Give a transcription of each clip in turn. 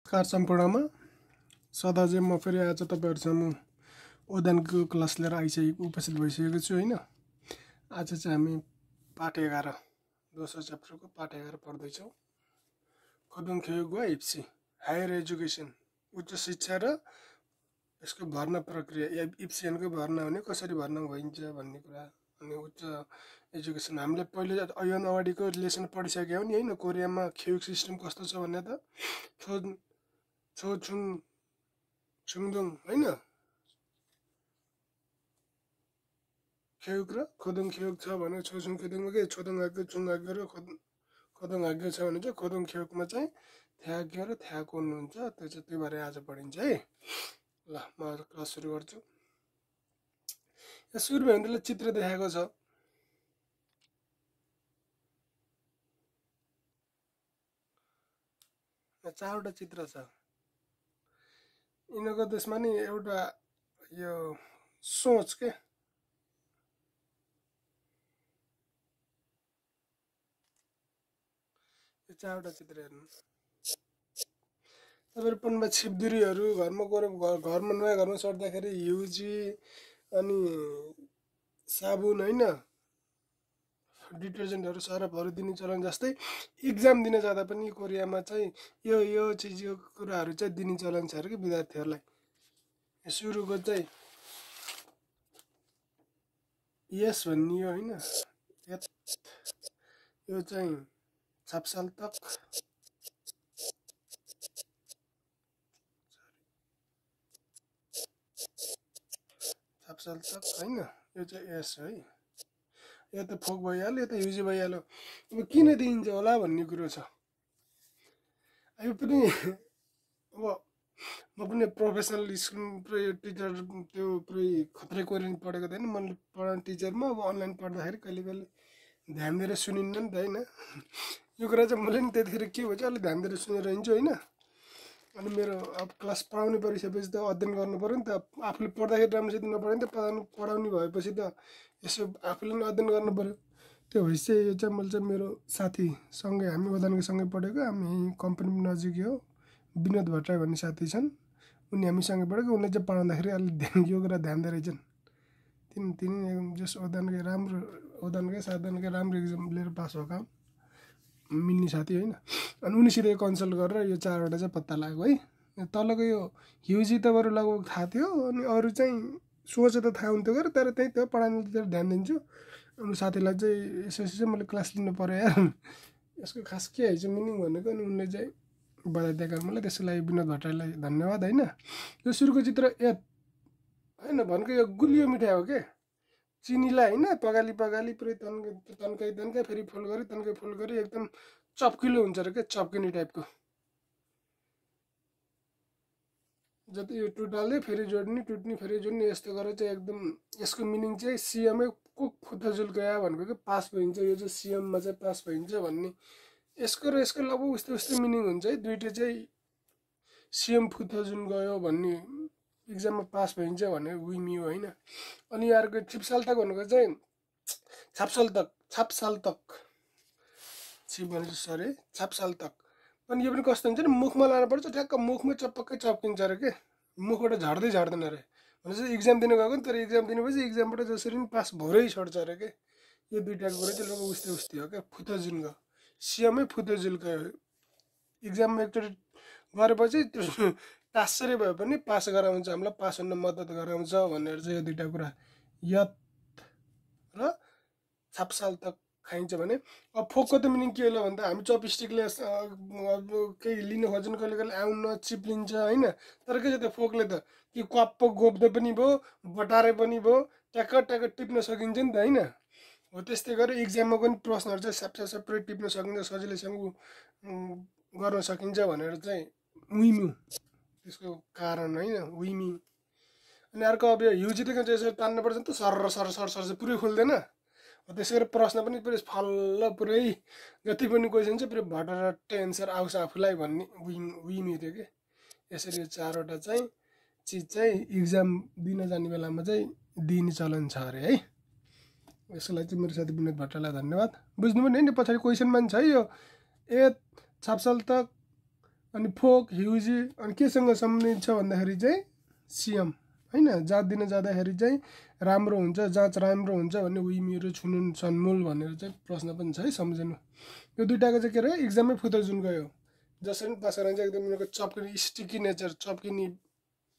Car सम्पूर्णमा सदा चाहिँ म फेरि आज तपाईँहरूसँग ओदानको क्लास लिएर उपस्थित भइसकेको छु होइन। आज चाहिँ हामी पाठ 11 दोस्रो च्याप्टरको पाठ 11 पढ्दैछौँ। खोदुङ खेयुगुवा इप्सी हायर एजुकेसन उच्च शिक्षा र यसको भर्ना प्रक्रिया इप्सिएनको भर्ना हुने कसरी भर्ना भइन्छ भन्ने कुरा अनि उच्च एजुकेसन हामीले पहिले अयन अगाडिको लेसन पढिसक्यौँ नि होइन। कोरियामा खेयुग सिस्टम कस्तो छ भन्ने त छुङदुङ होइन। खेयुग र खोदुङ खेयुग छ भने छोजुङ खेदुङमा के छोदुङ आज्ञा चुङ आज्ञा र खोदुङ आज्ञा छ भने चाहिँ खोदुङ खेयुगमा चाहिँ थ्याग्य र थ्याको हुनुहुन्छ। त्यो चाहिँ त्यो बारे आज पढिन्छ है। ल म क्लास सुरु गर्छु। सुरुमा हामीलाई चित्र देखाएको छ। चारवटा चित्र छ। यिनीहरूको त्यसमा नि एउटा यो सोच के यो चारवटा चित्र हेर्नु। तपाईँहरू पढ्नुमा छिपदुरीहरू घरमा घरमा नयाँ घरमा सर्दाखेरि युजी अनि साबुन होइन डिटर्जेन्टहरू सरफहरू दिने चलन जस्तै इक्जाम दिन जाँदा पनि कोरियामा चाहिँ यो चिजको कुराहरू चाहिँ दिने चलन छ अरे कि विद्यार्थीहरूलाई। सुरुको चाहिँ यस भन्ने हो होइन। यो चाहिँ छापसाल तक होइन। यो चाहिँ एस है। यो त फोक भइहाल्यो, यो त युजी भइहाल्यो। अब किन दिइन्छ होला भन्ने कुरो छ। यो पनि अब म पनि प्रोफेसनल स्कुल पुरै टिचर त्यो पुरै खत्रै कोरियन पढेको थिएन मैले पढाउने टिचरमा। अब अनलाइन पढ्दाखेरि कहिले कहिले ध्यान दिएर सुनिन्न नि त होइन। यो कुरा चाहिँ मैले नि त्यतिखेर के भन्छ अलिक ध्यान दिएर सुनेर हिँड्छु होइन। अनि मेरो अब क्लास पढाउने परिसकेपछि त अध्ययन गर्नु पऱ्यो नि त। आफूले पढ्दाखेरि राम्रोसित नपढ्यो नि त पढाउने भएपछि त यसो आफूले पनि अध्ययन गर्नु पऱ्यो। त्यो भएपछि चाहिँ यो चाहिँ मैले चाहिँ मेरो साथीसँगै हामी ओदानको सँगै पढेको। हामी कम्पनी नजिकै हो। विनोद भट्टराई भन्ने साथी छन्, उनी हामीसँगै पढेको। उनले चाहिँ पढाउँदाखेरि अलिक यो कुरा ध्यान दिएर छन्। तिनी जस ओदानकै साधनकै राम्रो इक्जाम लिएर पास भएको मिल्ने साथी होइन। अनि उनीसित कन्सल्ट गरेर यो चारवटा चाहिँ पत्ता लाग्यो है। तलको यो युजी त बरु लगभग थाहा थियो, अनि अरू चाहिँ सोच त थाहा हुन्थ्यो गरेर तर त्यही त पढाइमा त ध्यान दिन्छु। अनि साथीलाई चाहिँ यसो चाहिँ मैले क्लास लिनु पऱ्यो यार, यसको खास के आइज मिनिङ भनेको। अनि उनले चाहिँ बधाई दिएका मलाई, त्यसको लागि विनोद भट्टराईलाई धन्यवाद होइन। यो सुरुको चित्र होइन भनेको यो गुलियो मिठाई हो के। चिनीलाई होइन पगाली पुरै तन्काइ फेरि फुल गरी एकदम चप्किलो हुन्छ अरे क्या, चप्किने टाइपको। जति यो टुटाल्दै फेरि जोड्ने टुट्ने फेरि जोड्ने यस्तो गरेर चाहिँ एकदम यसको मिनिङ चाहिँ सिएममै कुक फुत्ताजुल गया भनेको के पास भइन्छ। यो चाहिँ सिएममा चाहिँ पास भइन्छ भन्ने यसको र यसको लगभग उस्तै मिनिङ हुन्छ है। दुइटै चाहिँ सिएम फुत्ताजुल गयो भन्ने इक्जाममा पास भइन्छ भने विमियो होइन। अनि अर्को छिपसाल तक भनेको चाहिँ छापसाल तक छिप भने सरी छापसाल तक। अनि यो पनि कस्तो हुन्छ नि मुखमा लानुपर्छ, ठ्याक्क मुखमै चपक्कै चप्किन्छ अरे के, मुखबाट झर्दै झर्दैन अरे। भनेपछि इक्जाम दिनु गएको नि, तर इक्जाम दिनेपछि इक्जामबाट जसरी पनि पास भोरै छोड्छ अरे के। यो दुइटाको कुरा चाहिँ लगभग उस्तै हो क्या। फुत्ताजुल गयो सिएममै फुत्ताजुल गयो। इक्जाममा एकचोटि गरेपछि टास्सरी भए पनि पास गराउँछ, हामीलाई पास हुन मद्दत गराउँछ भनेर चाहिँ यो दुइटा कुरा यत र छापसाल तक खाइन्छ भने। अब फोकको त मिनिङ के होला भन्दा हामी चपस्टिकले केही लिनु खोज्छौँ कहिले कहिले आउन चिप्लिन्छ होइन। तर के छ त्यो फोकले त कि क्वाप्प गोप्दै पनि भयो, बटारे पनि भयो, ट्याक्क टिप्न सकिन्छ नि त होइन। हो त्यस्तै गरेर इक्जाममा पनि प्रश्नहरू चाहिँ सबै टिप्न सकिन्छ, सजिलैसँग गर्न सकिन्छ भनेर चाहिँ विम्यू त्यसको कारण होइन विमी। अनि अर्को अब यो युजिटीको चाहिँ यसरी तान्नुपर्छ नि त, सर चाहिँ पुरै खुल्दैन। त्यसै गरी प्रश्न पनि पुरै फल्ल पुरै जति पनि क्वेसन चाहिँ पुरै भटरट्टै एन्सर आउँछ आफूलाई भन्ने विमी थियो कि। यसरी यो चारवटा चाहिँ चिज चाहिँ इक्जाम दिन जाने बेलामा चाहिँ दिने चलन छ अरे है। यसको लागि चाहिँ मेरो साथी विनोद भट्टराईलाई धन्यवाद। बुझ्नु पनि होइन पछाडि क्वेसनमा पनि छ यो छापसाल तक अनि फोक ह्युजी अनि केसँग सम्बन्धित छ भन्दाखेरि चाहिँ सिएम हैन जात दिन जाँदाखेरि चाहिँ राम्रो हुन्छ जाँच राम्रो हुन्छ भन्ने उइमीहरू छुनुन सन्मूल भनेर चाहिँ प्रश्न पनि छ है सम्झनु यो दुईटाको चाहिँ के रह्यो एक्जाममै फुत्तर जुन गयो जसरी पास गराइन्छ एकदम उनीहरूको चप्किने स्टिकी नेचर चप्किने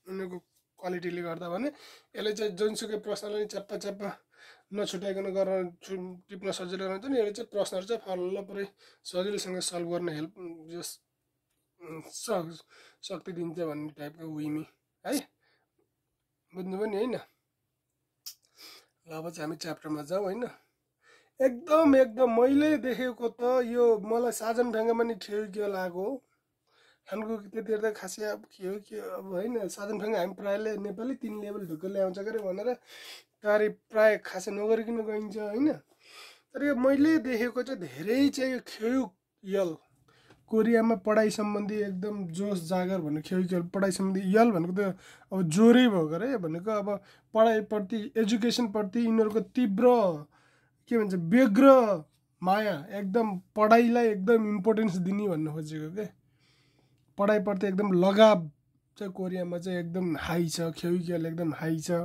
उनीहरूको क्वालिटीले गर्दा भने यसले चाहिँ जुनसुकै प्रश्नलाई च्याप्पा च्याप्पा नछुट्याइकन गर्न टिप्न सजिलो रहन्छ नि यसले चाहिँ प्रश्नहरू चाहिँ फल्ल पुरै सजिलोसँग सल्भ गर्न हेल्प जस शक्ति दिन्छ भन्ने टाइपको उइमी है बुझ्नुभयो नि होइन ल अब चाहिँ हामी च्याप्टरमा जाउँ होइन एकदम एकदम मैले देखेको त यो मलाई साजन फ्याङ्गामा नि ठेउ के लागेको खानको त्यतिखेर त खासै अब के हो के अब होइन साधन फ्याङ्गा हामी प्रायःले नेपाली 3 लेभल ढुक्क ल्याउँछ गरे भनेर कार्य प्राय खासै नगरिकन गइन्छ होइन तर यो मैले देखेको चाहिँ धेरै चाहिँ यो खेयुक यल कोरियामा पढाइ सम्बन्धी एकदम जोस जागर भन्ने खेयुक यल पढाइ सम्बन्धी यल भनेको त अब जोरै भएको रे भनेको अब पढाइप्रति एजुकेसनप्रति यिनीहरूको तीव्र के भन्छ व्यग्र माया एकदम पढाइलाई एकदम इम्पोर्टेन्स दिने भन्नु खोजेको के पढाइप्रति एकदम लगाव चाहिँ कोरियामा चाहिँ एकदम हाई छ खेउकेल एकदम हाई छ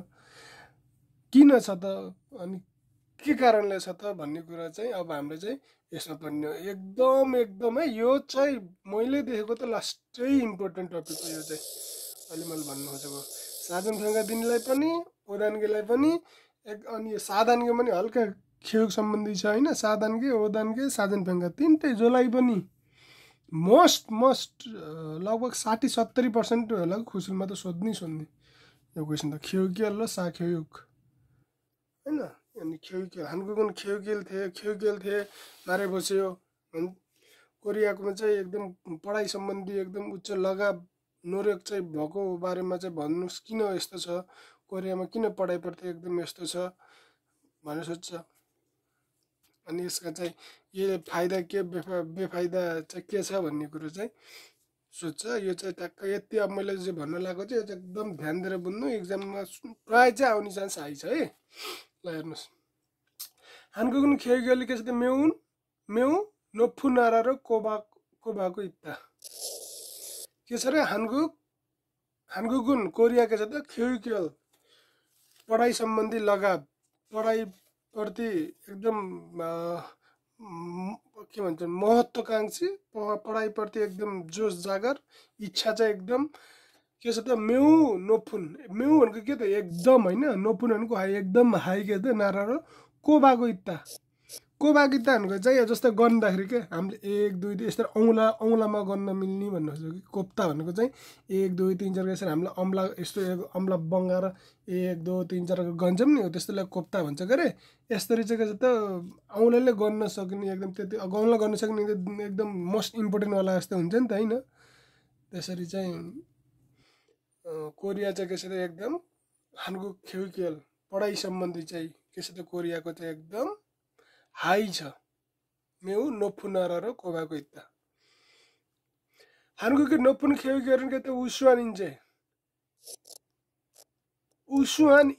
किन छ त अनि के कारणले छ त भन्ने कुरा चाहिँ अब हामीले चाहिँ यसमा पढ्ने एकदम एकदम है यो चाहिँ मैले देखेको त लास्टै इम्पोर्टेन्ट टपिक हो यो चाहिँ अहिले मैले भन्नु खोजेको साधन फ्याङ्गा दिनेलाई पनि ओदानगेलाई पनि अनि साधानगे पनि हल्का खेउक सम्बन्धी छ होइन साधानगे ओदानगे साधन फ्याङ्गा तिनटै जसलाई पनि मोस्ट लगभग 60-70% होला खुसुलमा त सोध्नै सोध्ने यो क्वेसन त खेउकेल र साखेयुक होइन अनि खेउकेल हानकुगुन खेउकेल थिए मारे बस्यो कोरियाकोमा चाहिँ एकदम पढाइ सम्बन्धी एकदम उच्च लगाव नोरेक चाहिँ भएको बारेमा चाहिँ भन्नुहोस् किन यस्तो छ कोरियामा किन पढाइप्रति एकदम यस्तो छ भनेर सोध्छ अनि यसका चाहिँ यो फाइदा के बेफाइदा चाहिँ के छ भन्ने कुरो चाहिँ सोध्छ यो चाहिँ ट्याक्क यति अब मैले जे भन्न लागेको चाहिँ यो चाहिँ एकदम ध्यान दिएर बुझ्नु एक्जाममा प्राय चाहिँ आउने चान्स हाई छ है ल हेर्नुहोस् हानकुगुन खेउकेली के छ त मेउ नोफु नारा र कोबाको इत्ता के छ रे हानकुगुन कोरिया के छ त खेउकेल पढाइ सम्बन्धी लगाव पढाइप्रति एकदम के भन्छ महत्त्वकांक्षी पढाइप्रति एकदम जोस जागर इच्छा चाहिँ एकदम के छ त मेउ नोफुन मेउ भनेको के त एकदम होइन नोफुन भनेको हाई एकदम हाई के त नारा र कोबाको इत्ता भनेको चाहिँ जस्तै गन्दाखेरि के हामीले 1 2 3 यस्तो औँलामा गन्न मिल्ने भन्नु खोजेको कि कोप्ता भनेको चाहिँ 1 2 3 4 यसरी हामीले अम्ला यस्तो अम्ला बङ्गाएर 1 2 3 4 गन्छौँ नि हो त्यस्तोलाई कोप्ता भन्छ के अरे यसरी चाहिँ के छ त औँलाले गर्न सकिने एकदम त्यति औँला गर्न सक्ने एकदम मोस्ट इम्पोर्टेन्टवाला जस्तो हुन्छ नि त होइन त्यसरी चाहिँ कोरिया चाहिँ के छ त एकदम हानको खेउकेल पढाइ सम्बन्धी चाहिँ के छ त कोरियाको चाहिँ एकदम हाई छ मेउ नोफुनारा र कोबाको इत्ता हानको नोफुन खेउकेल के त उसुहान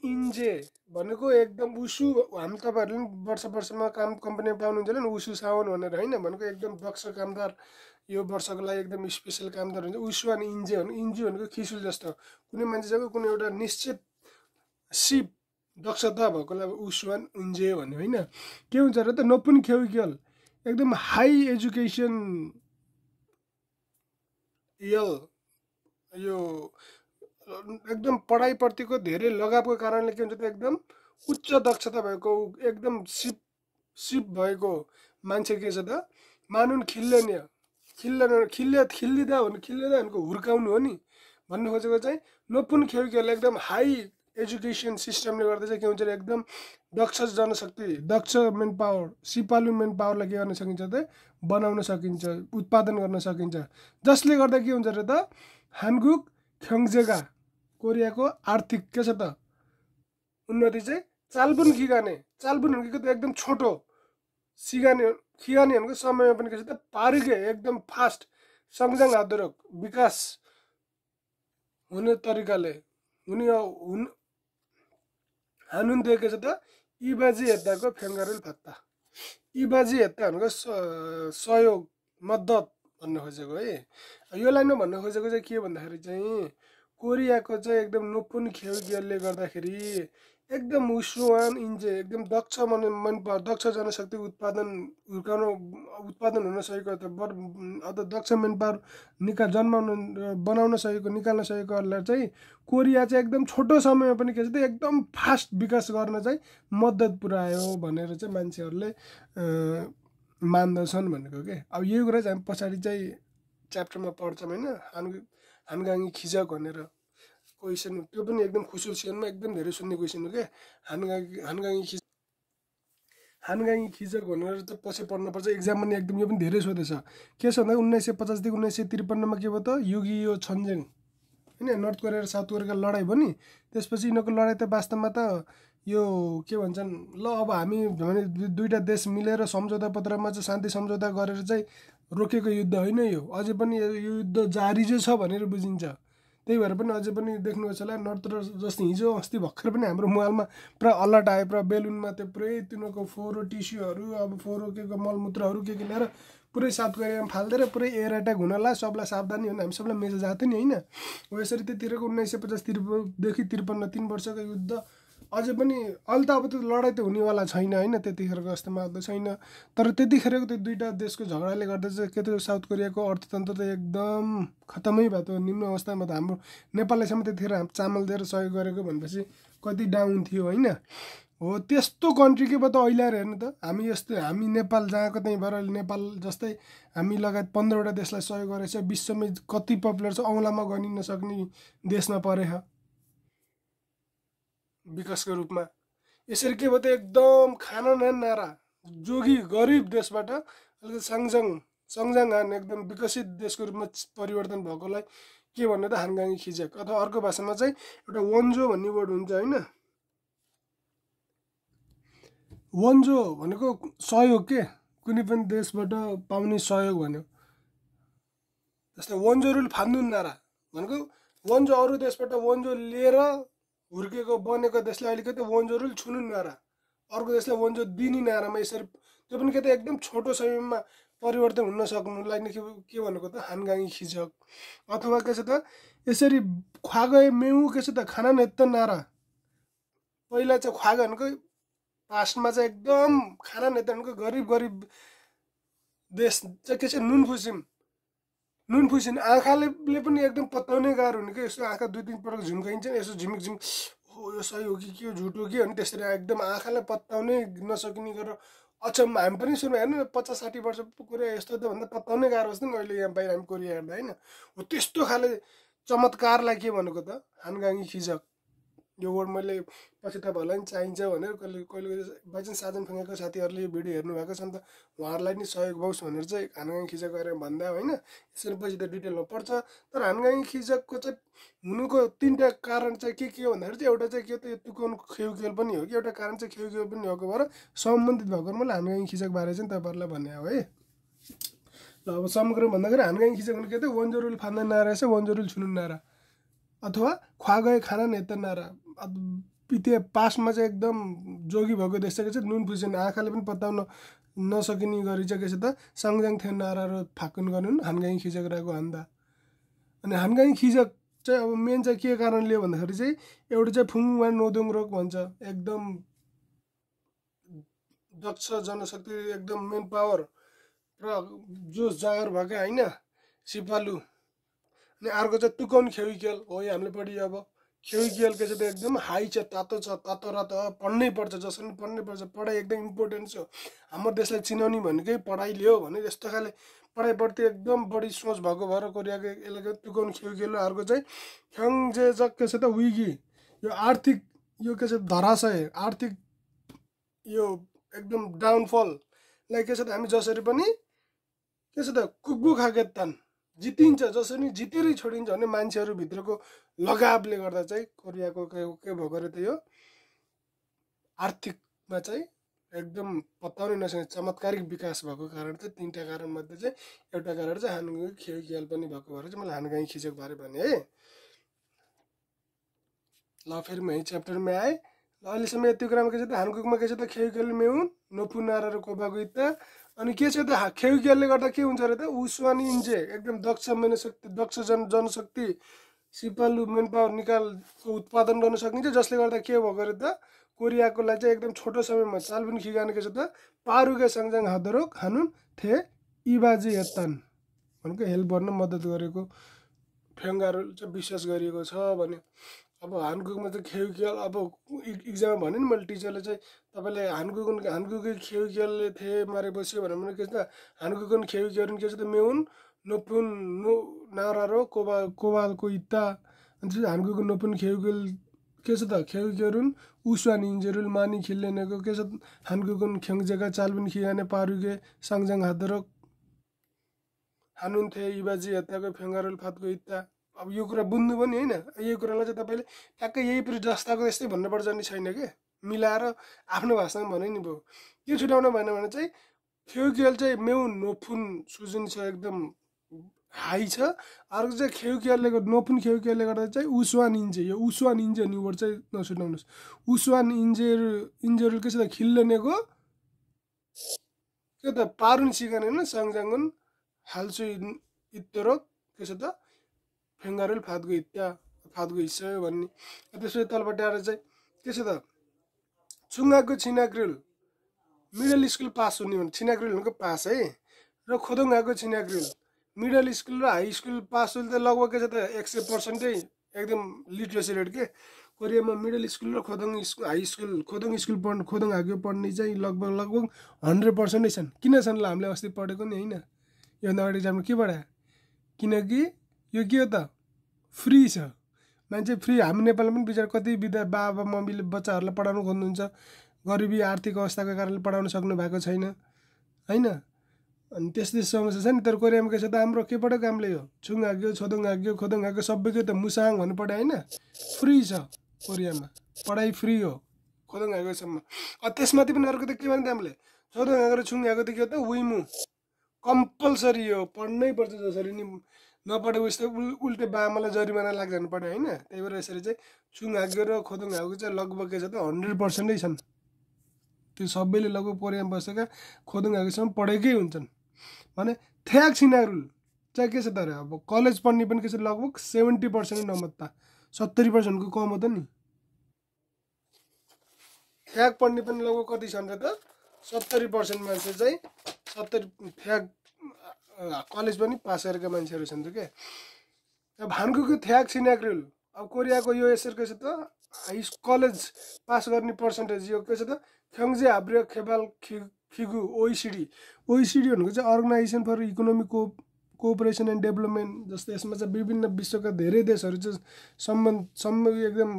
इन्जे भनेको एकदम उसु हामी तपाईँहरूले पनि वर्षमा काम कम्पनीमा पाउनुहुन्छ नि उसु सावन भनेर होइन भनेको एकदम दक्ष कामदार यो वर्षको लागि एकदम स्पेसल कामदार हुन्छ उसुहान इन्जे भनेको खिसुल जस्तो कुनै मान्छेको कुनै एउटा निश्चित सिप दक्षता भएकोलाई उसुहान इन्जे भन्यो होइन के हुन्छ र त नोफुन खेउकेल एकदम हाई एजुकेसन यल यो एकदम पढाइप्रतिको धेरै लगावको कारणले के हुन्छ त एकदम उच्च दक्षता भएको एकदम सिप भएको मान्छे के छ त मानुन खिल्लिँदा भनेको हुर्काउनु हो नि भन्नु खोजेको चाहिँ नोफुन खेउकेल एकदम हाई एजुकेसन सिस्टमले गर्दा चाहिँ के हुन्छ एकदम दक्ष जनशक्ति दक्ष मेन पावर सिपालु मेन पावरलाई के गर्न सकिन्छ त बनाउन सकिन्छ उत्पादन गर्न सकिन्छ जसले गर्दा के हुन्छ र त हानगुक ख्योङजेगा कोरियाको आर्थिक के छ त उन्नति चाहिँ चालबुन भनेको त एकदम छोटो खिगाने भनेको समयमा पनि के छ त पारिके एकदम फास्ट सँगसँग आदरक विकास हुने तरिकाले हानुन दिएको छ त इबाजी हेत्ताको फेङ्गारुल फत्ता इबाजी हेत्ता भनेको सहयोग मद्दत भन्न खोजेको है। यो लाइनमा भन्न खोजेको चाहिँ के भन्दाखेरि चाहिँ कोरियाको चाहिँ एकदम नोपुन खेलले गर्दाखेरि एकदम उसुवान इन्जे एकदम दक्ष दक्ष जनशक्ति उत्पादन हुन सकेको अथवा दक्ष मेनपावर बनाउन सकेको निकाल्न सकेकोहरूलाई चाहिँ कोरिया चाहिँ एकदम छोटो समयमा पनि के छ एकदम फास्ट विकास गर्न चाहिँ मद्दत पुर्यायो भनेर चाहिँ मान्छेहरूले मान्दछन् भनेको के। अब यो कुरा चाहिँ हामी पछाडि चाहिँ च्याप्टरमा पढ्छौँ होइन। हानगाङी खिजक भनेर क्वेसन, त्यो पनि एकदम खुसुल सेनमा एकदम धेरै सुन्ने क्वेसन हो क्या। हानगाङी खिजक भनेर त पछि पढ्नुपर्छ, एक्जाम पनि एकदम यो पनि धेरै सोधेछ। के छ भन्दा 1950 देखि 1953 के भयो त युगियो छन्जेङ होइन, नर्थ कोरिया र साउथ कोरियाको लडाइँ भयो नि। त्यसपछि यिनीहरूको लडाइँ त वास्तवमा त यो के भन्छन्, ल अब हामी भने दुईवटा देश मिलेर सम्झौता पत्रमा चाहिँ शान्ति सम्झौता गरेर चाहिँ रोकेको युद्ध होइन यो, अझै पनि यो युद्ध जारी चाहिँ छ भनेर बुझिन्छ। त्यही भएर पनि अझै पनि देख्नुहोस् होला नर्थ र जस्तै हिजो अस्ति भर्खर पनि हाम्रो मोबाइलमा पुरा अलर्ट आयो, पुरा बेलुनमा त्यो पुरै तिनीहरूको फोहोर टिस्युहरू अब फोहोर के मलमूत्रहरू के ल्याएर पुरै साउथ कोरियामा फालिदिएर पुरै एयर एट्याक हुनला, सबलाई सावधानी हुन हामी सबलाई मेसेज आएको थियो नि होइन। हो यसरी त्यतिखेरको 1950 देखि 53 3 वर्षको युद्ध अझै पनि अहिले त अब त्यो लडाइँ त हुनेवाला छैन होइन, त्यतिखेरको जस्तोमा त छैन। तर त्यतिखेरको त्यो दुईवटा देशको झगडाले गर्दा चाहिँ के त्यो साउथ कोरियाको अर्थतन्त्र त एकदम खतमै भयो, त्यो निम्न अवस्थामा त। हाम्रो नेपालैसम्म त्यतिखेर चामल दिएर सहयोग गरेको भनेपछि कति डाउन थियो होइन। हो त्यस्तो कन्ट्री के भयो त अहिले आएर हेर्नु त, हामी यस्तो हामी नेपाल जहाँको त्यहीँ भएर नेपाल जस्तै हामी लगायत 15वटा देशलाई सहयोग गरेको छ, विश्वमै कति पपुलर छ, औँलामा गनिन नसक्ने देशमा परेछ विकासको रूपमा। यसरी के भयो त एकदम खाना नारा जोगी गरिब देशबाट अलिकति सङजाङ एकदम विकसित देशको रूपमा परिवर्तन भएकोलाई के भन्ने त हानगाङी खिजक, अथवा अर्को भाषामा चाहिँ एउटा वन्जो भन्ने वर्ड हुन्छ होइन। वन्जो भनेको सहयोग के, कुनै पनि देशबाट पाउने सहयोग भन्यो। जस्तै वन्जो रुल फान्नु नारा भनेको वन्जो अरू देशबाट वन्जो लिएर हुर्केको बनेको देशलाई अलिकति वन्जो रुल छुनु नारा, अर्को देशलाई वन्जो दिने नारामा यसरी त्यो पनि के त एकदम छोटो समयमा परिवर्तन हुन सक्नुलाई नै के भनेको त हानगाङी खिजक। अथवा के छ त यसरी ख्वागए मेउ के छ त खाना नेत्त नारा। पहिला चाहिँ ख्वाग भनेको पास्टमा चाहिँ एकदम खाना नेता भनेको गरिब देश चाहिँ के छ नुनफुसिन आँखाले पनि एकदम पत्याउने गाह्रो हुने कि, यसो आँखा 2-3 पटक झुम्काइन्छ नि, यसो झिमिक हो यो सही हो कि झुट हो कि अनि त्यसरी एकदम आँखाले पत्याउनै नसकिने गरेर अचम्म। हामी पनि सुन्नु हेर्नु 50-60 वर्ष कोरिया यस्तो त भन्दा पत्याउनै गाह्रो जस्तो नि अहिले यहाँ बाहिर हामी कोरिया हेर्दा होइन। हो त्यस्तो खाले चमत्कारलाई के भनेको त हानगाङी खिजक। यो वर्ड मैले पछि तपाईँहरूलाई पनि चाहिन्छ भनेर कहिले बाइचान्स साजन फुङ्गाको साथीहरूले यो भिडियो हेर्नुभएको छ नि त उहाँहरूलाई नि सहयोग होस् भनेर चाहिँ हानगाङी खिजक गरेर भन्दा होइन। यसरी पछि त डिटेलमा पर्छ। तर हानगाङी खिजकको चाहिँ हुनुको 3टा कारण चाहिँ के हो भन्दाखेरि चाहिँ एउटा चाहिँ के त यो तुकाउनु खेउखेल पनि हो कि, एउटा कारण चाहिँ खेउखेल पनि भएको भएर सम्बन्धित भएको मैले हानगाङी खिजक बारे चाहिँ तपाईँहरूलाई भन्ने हो है। ल अब समग्र भन्दाखेरि हानगाङी खिजक भने के त वन्जो रुल फान्दा नारा छ, वन्जो रुल छुनु नारा, अथवा ख्वागए खाना नेता नारा। त्यो पास्टमा चाहिँ एकदम जोगी भएको देश चाहिँ के छ नुनफुसिन आँखाले पनि पत्याउन नसकिने गरी चाहिँ के छ त सङजाङ थियो नारा र फाकुन गर्नु हानगाङी खिजक रहेको हान्दा। अनि हानगाङी खिजक चाहिँ अब मेन चाहिँ के कारणले भन्दाखेरि चाहिँ एउटा चाहिँ फुङ वा नोदोङ रोग भन्छ, एकदम दक्ष जनशक्ति एकदम मेन पावर र जोस जागर भएको होइन सिपालु। अनि अर्को चाहिँ तुकाउनु खेउखेल हो, यो हामीले पढियो। अब खेउखेल के छ त एकदम हाई छ, तातो रातो पढ्नै पर्छ, जसरी पढ्नै पर्छ, पढाइ एकदम इम्पोर्टेन्ट छ। हाम्रो देशलाई चिनाउने भनेकै पढाइले हो भने यस्तो खाले पढाइप्रति एकदम बढी सोच भएको भएर कोरियाको यसले तुकाउनु खेउखेल। अर्को चाहिँ ख्याङजेजक के छ त विगी, यो आर्थिक यो के छ धराशय आर्थिक यो एकदम डाउनफललाई के छ त हामी जसरी पनि के छ त कुकबु खाके तान जितिन्छ, जसरी जितेरै छोडिन्छ भने मान्छेहरूभित्रको लगावले गर्दा चाहिँ कोरियाको के भएको अरे त यो आर्थिकमा चाहिँ एकदम पत्याउनै नसक्ने चमत्कारिक विकास भएको कारण चाहिँ 3टा कारणमध्ये चाहिँ एउटा कारण चाहिँ हानगाङी खेउखेल पनि भएको भएर चाहिँ मैले हानगाङी खिजक बारे भने है। ल फेरि म यही च्याप्टरमा आएँ। ल अहिलेसम्म यति कुरामा के छ त हानकुकमा के छ त खेउखेल मेउ नोफु नारा र कोबागुइता अनि के छ त खेउकियालले गर्दा के हुन्छ अरे त उस्वानी इन्जे एकदम दक्ष मनशक्ति दक्ष जनशक्ति सिपालु मेन पावर निकालको उत्पादन गर्न सकिन्छ, जसले गर्दा के भएको अरे त कोरियाको लागि चाहिँ एकदम छोटो समयमा चालबिन खिगाने के छ त पारुगे सङजाङ हादरोक हानुन थे इबाजी यत्तान भनेको हेल्प गर्न मद्दत गरेको फ्याङ्गाहरू चाहिँ विश्वास गरिएको छ भने। अब हानगुकमा चाहिँ खेउकियल अब इक्जाममा भने नि मैले टिचरले चाहिँ तपाईँले हानगुकै खेउकियलले थिए मारे बस्यो भने के छ त हानगुकन खेउकियरुन के छ त मेउन नोपुन नो नारारो कोबालको इत्ता अनि हानगुकन नोपुन खेउकियल के छ त खेउकियरुन उस्वान इन्जरुल मानी खिल्लेनेको के छ हानगुकन ख्याङ्जेका चालबिन खिगाने पारुगे साङजाङ हादरक हानुन थे इबाजी हत्याको फ्याङ्गारुल फातको इत्ता। अब यो कुरा बुझ्नु पनि होइन, यो कुरालाई चाहिँ तपाईँले ट्याक्कै यही परि जस्ताको त्यस्तै भन्नुपर्छ नि छैन कि, मिलाएर आफ्नो भाषामा भने नि भयो। त्यो छुट्याउन भएन भने चाहिँ खेउकियल चाहिँ मेउन नोफुन सुजुन छ एकदम हाई छ, अर्को चाहिँ खेउकियलले नोफुन खेउकियलले गर्दा चाहिँ उस्वान इन्जे, यो उस्वान इन्जे नि वर्ड चाहिँ नछुटाउनुहोस्। उस्वान इन्जेहरू के छ त खिल्लेनेको के त पारुन सिकाने न सङजाङ्गुन हाल्सु इत्तरोक के छ त फेङ्गारुल फातको हिस्सा भन्ने। त्यसपछि तलपट्टि आएर चाहिँ के छ त चुङ्गाको छिनाक्रुल मिडल स्कुल पास हुने भने छिनाक्रुल भनेको पास है, र खोदोङ्गाको छिनाक्रुल मिडल स्कुल र हाई स्कुल पास हुने त लगभग के छ त 100% एकदम लिट्रेसी रेट के। कोरियामा मिडल स्कुल र हाई स्कुल खोदोङ स्कुल खोदोङ हाग्यो पढ्ने चाहिँ लगभग 100% छन्। किन छन् ल, हामीले अस्ति पढेको नि होइन, योभन्दा अगाडि इक्जाममा के पढायो, किनकि यो के हो त फ्री छ, मान्छे फ्री। हामी नेपालमा पनि विचार कति बाबा मम्मीले बच्चाहरूलाई पढाउनु खोज्नुहुन्छ, गरिबी आर्थिक अवस्थाको कारणले पढाउन सक्नु भएको छैन होइन, अनि त्यस्तै समस्या छ नि। तर कोरियामा के छ त हाम्रो के पढेको हामीले यो छुङ हाग्यो छोदोङ हाग्यो सबैको त मुसाङ भन्नु पढायो होइन, फ्री छ कोरियामा पढाइ फ्री हो खोदोङ हाग्योसम्म। त्यसमाथि पनि अर्को त के भन्दा हामीले छोदोङ हागेर छुङ हागो त के हो त विमु कम्पलसरी हो, पढ्नै पर्छ, जसरी नि नपढेको यस्तो उल्टे बामालाई जरिमाना लाग्दैन पढ्यो होइन। त्यही भएर यसरी चाहिँ छुङ हाग्यो र खोदोङ हागो चाहिँ लगभग के छ त 100% छन्। त्यो सबैले लगभग कोरियामा बसेका खोदोङ हागोसम्म पढेकै हुन्छन् भने थ्याक छिनारुल चाहिँ के छ त अब कलेज पढ्ने पनि के छ लगभग 70% नमत्ता 70%को कम हो त नि। थ्याक पढ्ने पनि लगभग कति छन् र त 70% मान्छे चाहिँ 70 थ्याक कलेज पनि पास गरेका मान्छेहरू छन् त के। अब हानगुको थ्याक छिनाक्रुल अब कोरियाको यो यसरी के छ त हाई कलेज पास गर्ने पर्सेन्टेज यो के छ त ख्याङ्जे हाब्रे खेबाल खिगु ओइसिडी भनेको चाहिँ organisation for economic cooperation and development जस्तै यसमा चाहिँ विभिन्न विश्वका धेरै देशहरू चाहिँ सम्बन्ध एकदम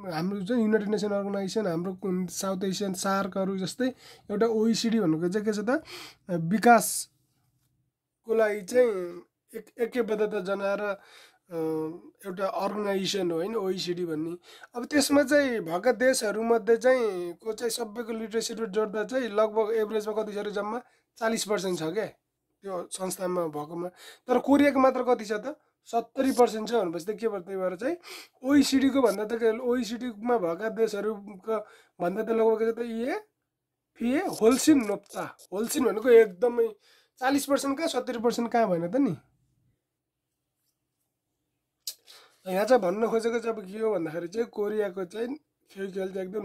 हाम्रो चाहिँ युनाइटेड नेसन अर्गनाइजेसन हाम्रो साउथ एसियन सार्कहरू जस्तै एउटा ओइसिडी भनेको चाहिँ के छ त विकासको लागि चाहिँ एकबद्धता जनाएर एउटा अर्गनाइजेसन हो होइन ओइसिडी भन्ने। अब त्यसमा चाहिँ भएका देशहरूमध्ये चाहिँ को चाहिँ सबैको लिट्रेसी रेट जोड्दा चाहिँ लगभग एभरेजमा कति छ अरे जम्मा 40% छ क्या त्यो संस्थामा भएकोमा। तर कोरियाको मात्र कति छ त 70% छ भनेपछि त के भयो, त्यही भएर चाहिँ ओइसिडीको भन्दा त ओइसिडीमा भएका देशहरूको भन्दा त लगभग के छ त फिए होल्सिन नोप्ता होल्सिन भनेको एकदमै 40% कहाँ 70% कहाँ भएन त नि। यहाँ चाहिँ भन्न खोजेको चाहिँ अब के हो भन्दाखेरि चाहिँ कोरियाको चाहिँ खेल चाहिँ एकदम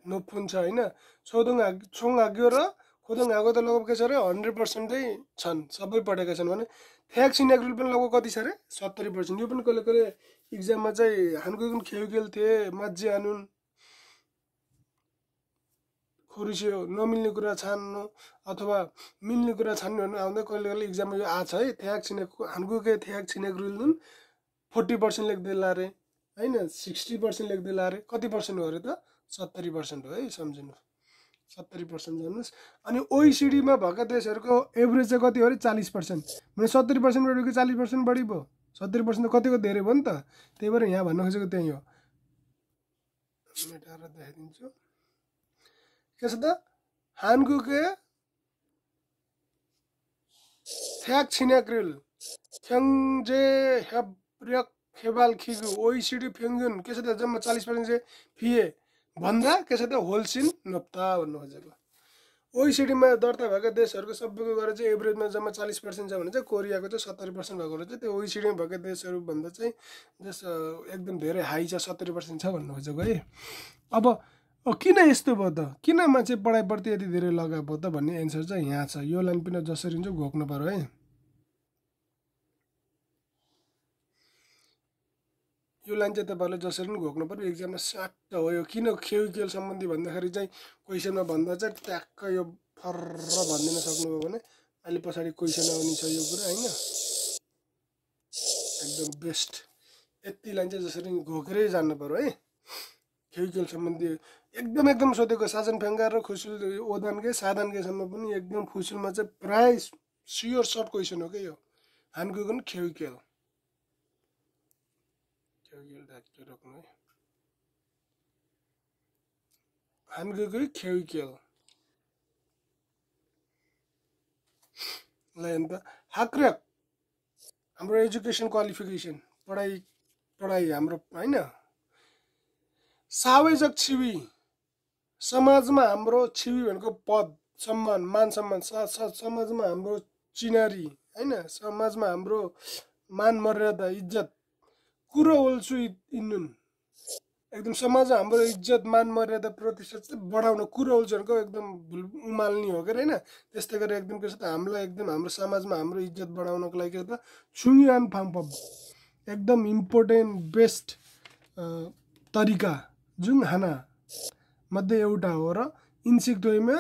नोफुन छ होइन। छोङ हाग्यो र खोदोङ हागो त लगभग के छ अरे 100% छन्, सबै पढेका छन् भने थ्याक छिनाक्रुल पनि लगभग कति छ अरे 70%। यो पनि कहिले कहिले इक्जाममा चाहिँ हानगुकुन खेउकेल थिए माझी हानुन खोरिस्यो नमिल्ने कुरा छान्नु अथवा मिल्ने कुरा छान्नु भन्नु आउँदा कहिले कहिले इक्जाममा यो आछ है। थ्याक छिनाक्रुल हानगुके थ्याक छिनाक्रुल 40% लेख्दैला अरे होइन 60% लेख्दैला अरे कति पर्सेन्ट हो अरे त 70% हो है, सम्झिनु 70% जानुहोस्। अनि ओइसिडीमा भएका देशहरूको एभरेज चाहिँ कति हो अरे 40%, भने 70% बढेको 40% बढी भयो, 70% त कतिको धेरै भयो नि त। त्यही भएर यहाँ भन्न खोजेको त्यही हो। मेटाएर देखाइदिन्छु के छ त हानगुके थ्याक छिनाक्रुल ख्याङ्जे हेब्रेक खेबाल खिगु ओइसिडी फ्याङ्गुन के छ त जम्मा 40% चाहिँ फिए भन्दा के छ त होल्सिन नोप्ता भन्नु खोजेको। OECD मा दर्ता भएका देशहरूको सबैको गरेर चाहिँ एभरेजमा जम्मा 40% छ भने चाहिँ कोरियाको चाहिँ 70% भएको रहेछ। त्यो OECD मा भएका देशहरूभन्दा चाहिँ एकदम धेरै हाई छ, 70% छ भन्नु खोजेको है। अब किन यस्तो भयो त, किन मान्छे पढाइप्रति यति धेरै लगाव भयो त भन्ने एन्सर चाहिँ यहाँ छ। यो लाइन पनि जसरी हुन्छ घोक्नु पर्यो है। यो लाइन चाहिँ तपाईँहरूले जसरी पनि घोक्नु पर्यो, एक्जाममा स्याट हो। यो किन खेल सम्बन्धी भन्दाखेरि चाहिँ क्वेसनमा भन्दा चाहिँ ट्याक्क यो फर्र भनिदिन सक्नुभयो भने अहिले पछाडि क्वेसन आउने छ यो कुरा होइन। एकदम बेस्ट। यति लाइन चाहिँ जसरी घोकेरै जान्नु पर्यो है। खेल सम्बन्धी एकदम सोधेको साजन फेङ्गा र खुसुल ओदानकै साधनकैसम्म पनि एकदम खुसुलमा चाहिँ प्राय स्योर सर्ट क्वेसन हो क्या यो। हानगुगन खेल रोक्नु है। हानगुगै खेल ल अन्त हाक्र्याक हाम्रो एजुकेसन क्वालिफिकेसन पढाइ हाम्रो होइन। सावेजक छिवी समाजमा हाम्रो छिवी भनेको पद सम्मान मान सम्मान, समाजमा हाम्रो चिनारी होइन, समाजमा हाम्रो मान मर्यादा इज्जत कुरो ओल्छु इन्नुन एकदम समाजमा हाम्रो इज्जत मान मर्यादा प्रतिशत चाहिँ बढाउन कुरो ओल्छु भनेको एकदम उमाल्ने हो के होइन। त्यस्तै गरेर एकदम के छ त हामीलाई एकदम हाम्रो समाजमा हाम्रो इज्जत बढाउनको लागि के त छुङयान फाङपब एकदम इम्पोर्टेन्ट बेस्ट तरिका जुन हाना मध्ये एउटा हो र इन्सिक दोइमा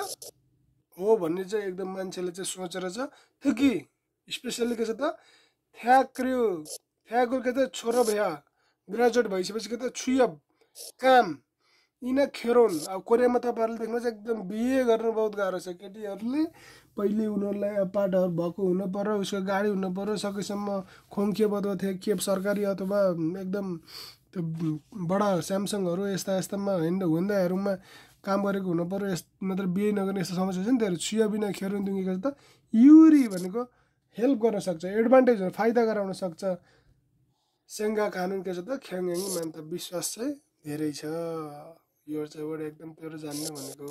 हो भन्ने चाहिँ एकदम मान्छेले चाहिँ सोचेर छ। थुकी स्पेसल्ली के छ त थ्याक्रो के त छोरा भ्या ग्रेजुएट भइसकेपछि के त छुयब काम यिना खेरोन। अब कोरियामा तपाईँहरूले देख्नुहोस् एकदम बिहे गर्नु बहुत गाह्रो छ। केटीहरूले पहिले उनीहरूलाई पाठहरू भएको हुनु पर्यो, उसको गाडी हुनु पर्यो, सकेसम्म खोङ्खेप अथवा खेप सरकारी अथवा एकदम त्यो बडा स्यामसङहरू यस्तामा हुँदाहरूमा काम गरेको हुनु पर्यो। नत्र बिहे नगर्ने यस्तो समस्या छ नि। त्योहरू छुया बिना खेरोन दुङ्गेको छ त युरी भनेको हेल्प गर्न सक्छ, एडभान्टेजहरू फाइदा गराउन सक्छ। सेङ्गा कानुन के छ त ख्याङयाङ मान त विश्वास चाहिँ धेरै छ। यो चाहिँ एउटा एकदम प्योर जान्ने भनेको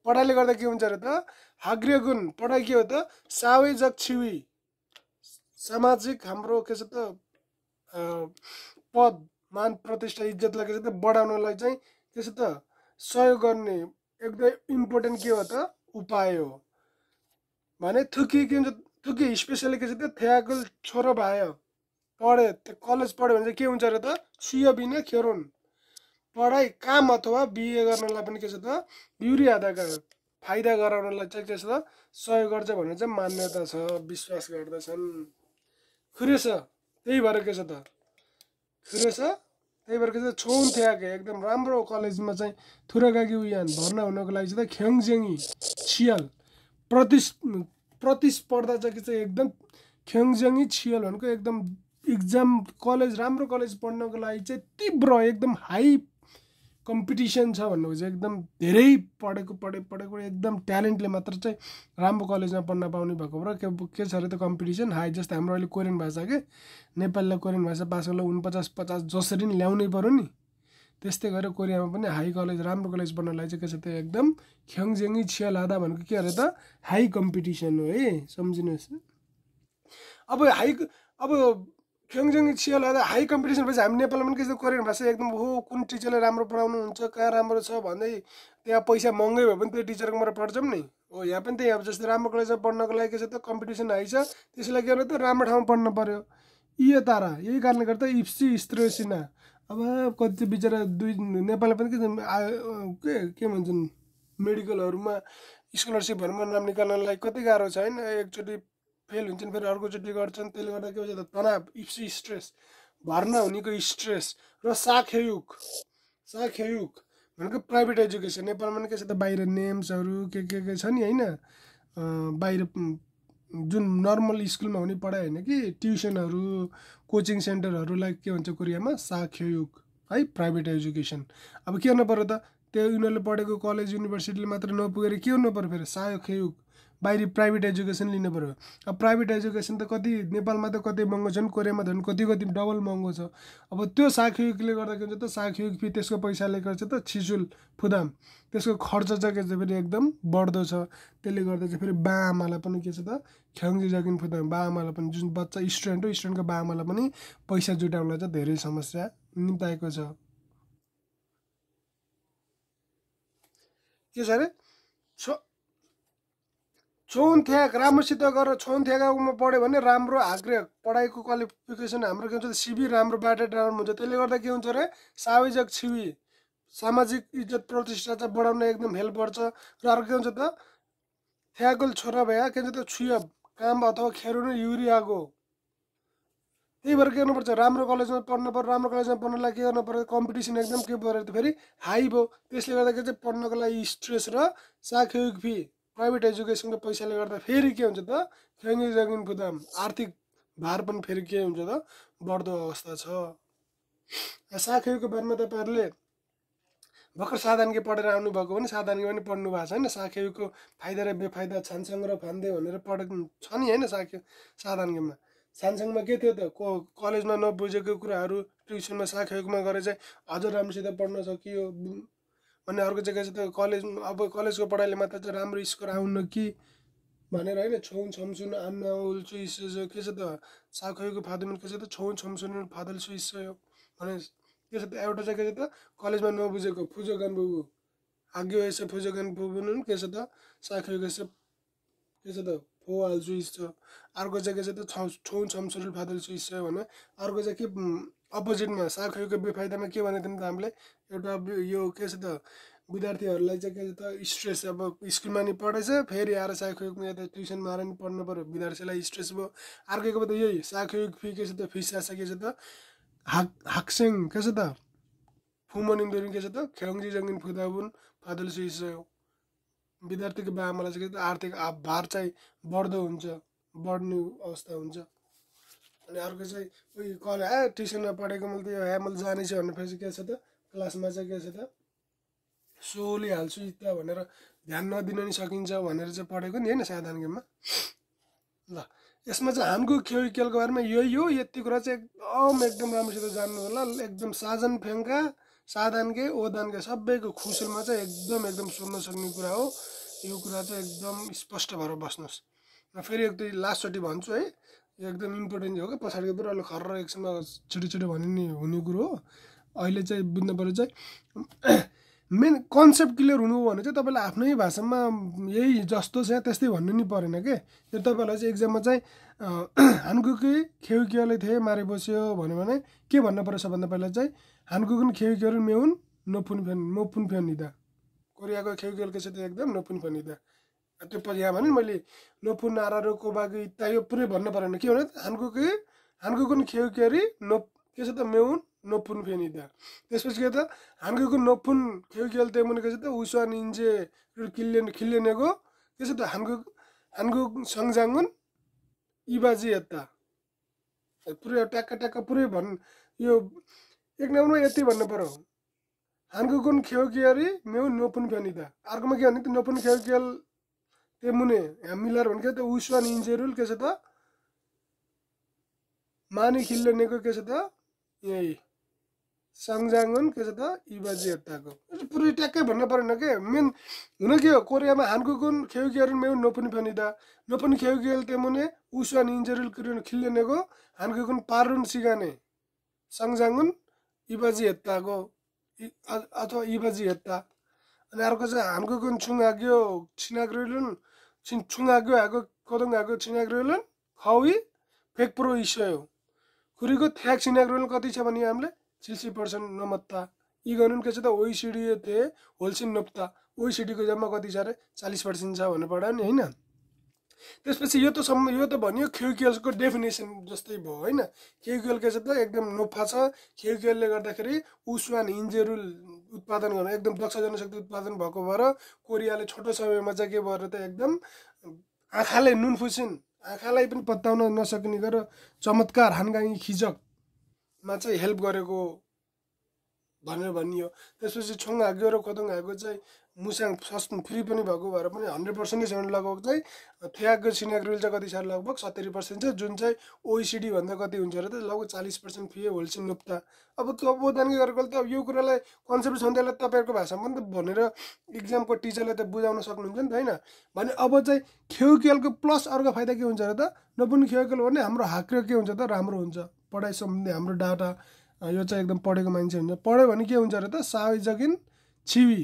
पढाइले गर्दा के हुन्छ अरे त हाग्रे गुण। पढाइ के हो त सावेजक छिवी सामाजिक हाम्रो के छ त पद मान प्रतिष्ठा इज्जतलाई के छ त बढाउनलाई चाहिँ के छ त सहयोग गर्ने एकदम इम्पोर्टेन्ट के हो त उपाय हो भने थुकी के हुन्छ। थुकी स्पेसली के छ त थ्यागल छोरो भयो पढे कलेज पढ्यो भने चाहिँ के हुन्छ अरे त छुया बिना खेरोन पढाइ काम अथवा बिहे गर्नलाई पनि के छ त युरी आधाका फाइदा गराउनलाई चाहिँ के छ त सहयोग गर्छ भन्ने चाहिँ मान्यता छ, विश्वास गर्दछन्। खुरेछ त्यही भएर के छ त खुरेछ त्यही भएर के छ छौन थ्याके एकदम राम्रो कलेजमा चाहिँ थुरागागी उयान भर्ना हुनको लागि चाहिँ ख्याङजेङी छियल प्रतिस्पर्धा चाहिँ के चाहिँ एकदम ख्याङजेङी छियल भनेको एकदम इक्जाम कलेज राम्रो कलेज पढ्नको लागि चाहिँ तीव्र एकदम हाई कम्पिटिसन छ भन्नु चाहिँ एकदम धेरै पढेको एकदम ट्यालेन्टले मात्र चाहिँ राम्रो कलेजमा पढ्न पाउने भएको र के छ अरे त कम्पिटिसन हाई। जस्तै हाम्रो अहिले कोरियन भाषा के नेपालीलाई कोरियन भाषा पास गर्दा 49-50 जसरी नि ल्याउनै पर्यो नि त्यस्तै गरेर कोरियामा पनि हाई कलेज राम्रो कलेज पढ्नलाई चाहिँ के छ त एकदम ख्याङजेङी छियालादा भनेको के अरे त हाई कम्पिटिसन हो है, सम्झिनुहोस्। अब ख्याङजेङी छियालादा हाई कम्पिटिसन भएपछि हामी नेपालमा पनि के छ कोरियन भाषा एकदम हो कुन टिचरले राम्रो पढाउनुहुन्छ कहाँ राम्रो छ भन्दै त्यहाँ पैसा महँगै भए पनि त्यो टिचरको मात्र पढ्छौँ नि हो। यहाँ पनि त्यही अब जस्तै राम्रो कलेजमा पढ्नको लागि के छ त कम्पिटिसन हाई छ, त्यसलाई के गर्नु त राम्रो ठाउँमा पढ्नु पर्यो। यही तारा यही कारणले गर्दा इप्सी स्त्रोसिना अब कति चाहिँ बिचरा दुई नेपालमा पनि के भन्छन् मेडिकलहरूमा स्कलरसिपहरूमा नाम निकाल्नलाई कति गाह्रो छ होइन। एकचोटि फेल हुन्छन् फेरि अर्कोचोटि गर्छन्, त्यसले गर्दा के हुन्छ त तनाव इप्सी स्ट्रेस भर्ना हुनेको स्ट्रेस र साखेयुक भनेको प्राइभेट एजुकेसन। नेपालमा पनि के छ त बाहिर नेम्सहरू के छ नि होइन, बाहिर जुन नर्मल स्कुलमा हुने पढाइ होइन कि ट्युसनहरू कोचिङ सेन्टरहरूलाई के भन्छ कोरियामा साखेयुक है प्राइभेट एजुकेसन। अब के गर्नु पर्यो त त्यो उनीहरूले पढेको कलेज युनिभर्सिटीले मात्र नपुगेर के गर्नु पर्यो फेरि साखेयुक बाहिरी प्राइभेट एजुकेसन लिनु पर्यो। अब प्राइभेट एजुकेसन त कति नेपालमा त कति महँगो छन्, कोरियामा त कति डबल महँगो छ। अब त्यो साखयुगले गर्दा के हुन्छ त साखयुग फी त्यसको पैसाले गर्छ त छिचुल फुदाम त्यसको खर्च चाहिँ के छ फेरि एकदम बढ्दो छ। त्यसले गर्दा चाहिँ फेरि बाआमालाई पनि के छ त ख्याङ्जी जगिन फुदाम बाआमालाई पनि जुन बच्चा स्टुडेन्ट हो स्टुडेन्टको बाआमालाई पनि पैसा जुटाउनलाई चाहिँ धेरै समस्या निम्ताएको छ। के छ अरे छोन्थ्याक राम्रोसित गरेर छोन्थ्याकमा पढ्यो भने राम्रो हाग्रे पढाइको क्वालिफिकेसन हाम्रो के हुन्छ सिबी राम्रोबाट राम्रो हुन्छ। त्यसले गर्दा के हुन्छ अरे सामाजिक छिवी सामाजिक इज्जत प्रतिष्ठा चाहिँ बढाउन एकदम हेल्प गर्छ। र अर्को के हुन्छ त थ्यागल छोरा भए के हुन्छ त छुय काम अथवा खेरो न युरी आगो। त्यही भएर के गर्नुपर्छ राम्रो कलेजमा पढ्नु पर्यो। राम्रो कलेजमा पढ्नलाई के गर्नु पर्यो कम्पिटिसन एकदम के पऱ्यो त फेरि हाई भयो। त्यसले गर्दा के चाहिँ पढ्नको लागि स्ट्रेस र साखयुग फी प्राइभेट एजुकेसनको पैसाले गर्दा फेरि के हुन्छ त ख्याङ्गी जगिन फुदाम आर्थिक भार पनि फेरि के हुन्छ त बढ्दो अवस्था छ। साखयुगको बारेमा तपाईँहरूले भर्खर साधानकै पढेर आउनुभएको भने साधानकै पनि पढ्नु भएको छ होइन। साखयुगको फाइदा र बेफाइदा छानसँग र फान्दे भनेर पढेको छ नि होइन। साधानकैमा सानसँगमा के थियो त कलेजमा नबुझेको कुराहरू ट्युसनमा साखयुगमा गरेर चाहिँ अझ राम्रोसित पढ्न सकियो भन्ने। अर्को चाहिँ के छ त अब कलेजको पढाइले मात्र चाहिँ राम्रो स्कोर आउन कि भनेर होइन छौँ छम्सुन आन्न उल्छु इस्यो के छ त साखयुगको फादुन के छ त छौँ छम्सुन फादल सु इस्यो भने के छ त एउटा चाहिँ के छ त कलेजमा नबुझेको फुजोगान बुबु आग्यो यसो फुजोगान बुबु के छ त साखयुग यसो के छ त फो हाल्छु इस्यो। अर्को चाहिँ के छ त छौँ छम्सुन फादल सु इस्यो भने अर्को चाहिँ के अपोजिटमा साखयुगको बेफाइदामा के भनेको थियौँ त हामीले एउटा यो के छ त विद्यार्थीहरूलाई चाहिँ के छ त स्ट्रेस अब स्कुलमा नि पढेछ फेरि आएर साखयुगमा यता ट्युसनमा आएर नि पढ्नु पऱ्यो विद्यार्थीलाई स्ट्रेस भयो। अर्को त यही साखयुग फी के छ त फिस आशा के छ त हाक्सेङ के छ त फुमनिन्दुरिङ के छ त ख्याङ्जी जङ्गिन फुदाबुन फादल सुइसयो। विद्यार्थीको बाआमालाई चाहिँ के त आर्थिक भार चाहिँ बढ्दो हुन्छ बढ्ने अवस्था हुन्छ। अनि अर्को चाहिँ उयो ट्युसनमा पढेको मैले जानेछु भनेपछि के छ त क्लासमा चाहिँ के छ त सोली हाल्छु त भनेर ध्यान नदिन नि सकिन्छ भनेर चाहिँ पढेको नि होइन साधारणमा। ल यसमा चाहिँ हानको खेलको बारेमा यही हो। यति कुरा चाहिँ एकदम राम्रोसित जान्नु होला। एकदम साजन फ्याङ्का साधानकै ओदानकै सबैको खुसुलमा चाहिँ एकदम सुन्न सक्ने कुरा हो। यो कुरा चाहिँ एकदम स्पष्ट भएर बस्नुहोस्। र फेरि एकदम लास्टचोटि भन्छु है एकदम इम्पोर्टेन्ट हो क्या पछाडिको पुरा खर्र एकछिनमा छिटो भन्ने नि हुने कुरो हो। अहिले चाहिँ बुझ्नु पऱ्यो चाहिँ मेन कन्सेप्ट क्लियर हुनु हो भने चाहिँ तपाईँले आफ्नै भाषामा यही जस्तो छ त्यस्तै भन्नु नि परेन के। त्यो तपाईँहरूलाई चाहिँ एक्जाममा चाहिँ हानकुकी खेउकियाले थिए मारे बस्यो भन्यो भने के भन्नु पर्यो सबभन्दा पहिला चाहिँ हानकुकुन खेउकियाल मेहुन मोपुन फ्यानिदा कोरियाको खेउकियाल के छ त्यो एकदम नोपुन फ्यानिदा। त्यो पछि यहाँ भने मैले नोपुन नारारो कोबाको इत्ता यो पुरै भन्नु परेन के भने हानकुकुन खेउकियारी के छ त मेहुन नोपुन फेनिदा। त्यसपछि के त हानकुकुन नोपुन खेउकियाल तेमुन के छ त उसवा निन्जे खिल्लेनेको के छ त हानको सङजाङ्गुन इबाजी यता पुरै ट्याक्क पुरै यो एक नम्बरमा यति भन्नु पर्यो हानकुकुन खेउकियारी मेहुन नोपुन फेनिदा। अर्कोमा के भने त नोपुन खेउकियाल तेमुने मिलार भने त उसवा निन्जेरुल के छ त मानि खिल्लेनेको के छ त यही सङजाङ्गुन के छ त इबाजी यताको पुरै ट्याक्कै भन्नु परेन के। मेन हुन के हो कोरियामा हानकुकुन खेउकियाल मेहुन नोपुन फेनिदा नोपुन खेउकियाल तेमुने उसवा निन्जेरुल खिल्लेनेको हानकुकुन पारुन सिगाने सङजाङ्गुन इबाजी यताको अथवा इबाजी यता। अनि अर्को चाहिँ हानकुकुन छुङआग्यो छिनाग्रुलन छुङआग्यो आएको कोदङ आएको छिनाग्रुलन खौई फेकप्रो इस्यो खुरीको थ्याक छिनाग्रुलन कति छ भने हामीले 60% नमत्ता यी गर्नु के छ त ओइसिडी थिए होलसिन नोप्ता ओइसिडीको जम्मा कति छ अरे 40% छ भनेर पढायो नि होइन। त्यसपछि यो त भनियो खेउकियलको डेफिनेसन जस्तै भयो होइन। खेउकियल के छ त एकदम नोफा छ। खेउकियलले गर्दाखेरि उसवान इन्जेरुल उत्पादन गर्न एकदम दक्ष जनशक्ति उत्पादन भएको भएर कोरियाले छोटो समयमा चाहिँ के भएर त एकदम आँखालाई नुन फुसिन आँखालाई पनि पत्ताउन नसक्ने गरेर चमत्कार हानगाङ खिजकमा चाहिँ हेल्प गरेको भनेर भनियो। त्यसपछि छोङ हाग्यो र खोदङ हाग्यो चाहिँ मुसाङ सस्तो फ्री पनि भएको भएर पनि 100% नै छैन, लगभग चाहिँ थ्यागको छिनाग्रिल चाहिँ कति छ लगभग 70% छ, जुन चाहिँ ओइसिडी भन्दा कति हुन्छ र त लगभग 40% फी होलसेल नुप्ता। अब त्यो बोधानगी गरेको त अब यो कुरालाई कन्सेप्ट छ भने त्यसलाई तपाईँहरूको भाषामा पनि त भनेर इक्जामको टिचरले त बुझाउन सक्नुहुन्छ नि त होइन भने। अब चाहिँ खेउकेलको प्लस अर्को फाइदा के हुन्छ र त नपुनी खेउकेल भने हाम्रो हाक्रे के हुन्छ त राम्रो हुन्छ पढाइ सम्बन्धी हाम्रो डाटा यो चाहिँ एकदम पढेको मान्छे हुन्छ। पढ्यो भने के हुन्छ र त सावजगिन छिवी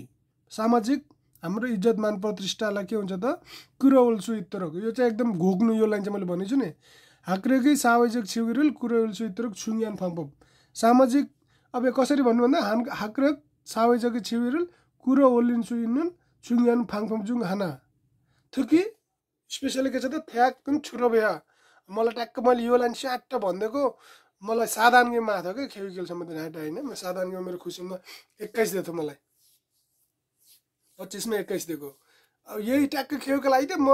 सामाजिक हाम्रो इज्जत मान प्रतिष्ठालाई के हुन्छ त कुरवल्सु इत्तरक यो चाहिँ एकदम घोक्नु यो लाइन चाहिँ मैले भनेछु नि। हाक्रेकै सावजक छिउगिरुल कुरवल्सु इत्तरक छुङयान फाङपप सामाजिक। अब कसरी भन्नु भन्दा हाक्रेक सावजक छिउगिरुल कुरवलिन्सु इन्नुन छुङयान फाङपप जुङ हाना थुकी स्पेसली के छ त थ्याक पनि छुरो बेहा। मलाई ट्याक्क मैले यो लाइन स्याट्ट भनिदिएको मलाई साधारण गेममा आएको थियो कि खेउकेलसम्म त घाटा होइन। म साधारण गेममा मेरो खुसीमा 21 दिएको थियो मलाई 25 मा 21 दिएको। अब यही ट्याक्क खेउकेल आइदियो म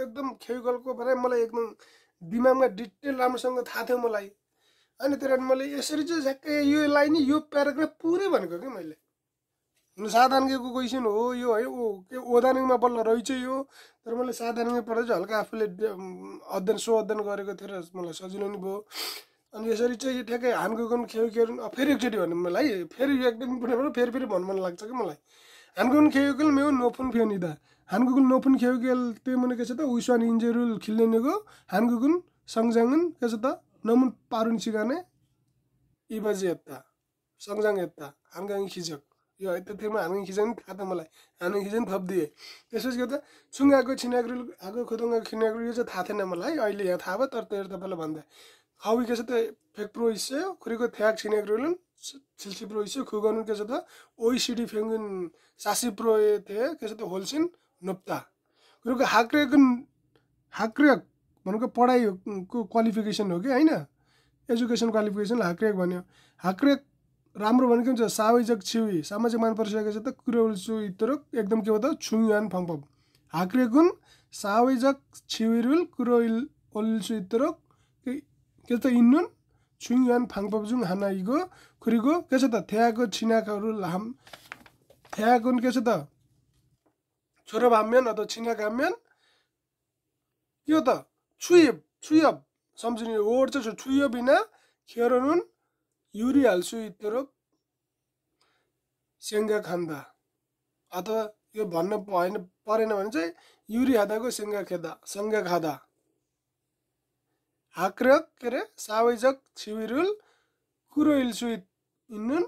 एकदम खेउकेलको बारे मलाई एकदम दिमागमा डिटेल राम्रोसँग थाहा थियो मलाई। अनि त्यही मैले यसरी चाहिँ झ्याक्कै यो लाइन यो प्याराग्राफ पुरै भनेको कि मैले साधारण गेको क्वेसन हो यो है ओ के ओदानिङमा बल्ल रहेछ यो। तर मैले साधारणमै पढ्दा चाहिँ हल्का आफूले अध्ययन गरेको थियो र मलाई सजिलो नि भयो। अनि यसरी चाहिँ ठ्याक्कै हानगुगन खेउकेल फेरि एकचोटि भन्नु मलाई फेरि एकदम फेरि फेरि भन्नु मन लाग्छ कि मलाई। हानगुगन खेउकेल मेउ नोफुन फेनिदा हानगुगन नोफुन खेउकेल त्यो मुनि के छ त उइस्वान इन्जेरुल खिल्नेको हानगुगन सङजाङन के छ त नमुन पारुन सिगाने इबाजी यत्ता सङजाङ यत्ता हानगाङ खिजक यो है त्यतिमा हानगाङ खिजक नि थाहा त मलाई हानगाङ खिजक थपिदिए। त्यसपछि के त छुङ्गाको छिनाग्रुल आगो खोदङ्गाको छिनाग्रुल यो चाहिँ थाहा थिएन मलाई अहिले यहाँ थाहा भयो। तर त्यो तपाईँलाई भन्दा खाउ के छ त फेक प्रो हिस्से खुरीको थ्याक छिनाग्रुलन छिल्सी प्रो हिस्से खुगनु के छ त ओइसिडी फेङ्गुन सासी प्रो थिए के छ त होलसिन नोप्ता खुरीको हाक्रेक भनेको पढाइको क्वालिफिकेसन हो कि होइन एजुकेसन क्वालिफिकेसन हाक्रेक भन्यो। हाक्रेक राम्रो भनेको हुन्छ सावैजक छिउी सामाजिक मान परिसकेको छ त कुरोल्सु इतरक एकदम के हो त छुङयान फङपप हाक्रेकुन सावैजक छिउरुल कुरोइल ओल्सु इतरक के त इन्नुन छुङयान फाङपप जुङ हानाइगो खुरीको के छ त थ्याको छिनाकहरू हाम थ्याकुन के छ त छोरो भाम्यान अथवा छिना काम्यान के हो त छुयब सम्झिने वर्ड चाहिँ छुयो बिना खेरनुन युरी हाल्छु इतरक सेङ्गा खान्दा अथवा यो भन्न भएन परेन भने चाहिँ युरी हादाको सेङ्गा खादा हाक्रेक के अरे सावैजक छिविरुल कुरो इल्सु इन्नुन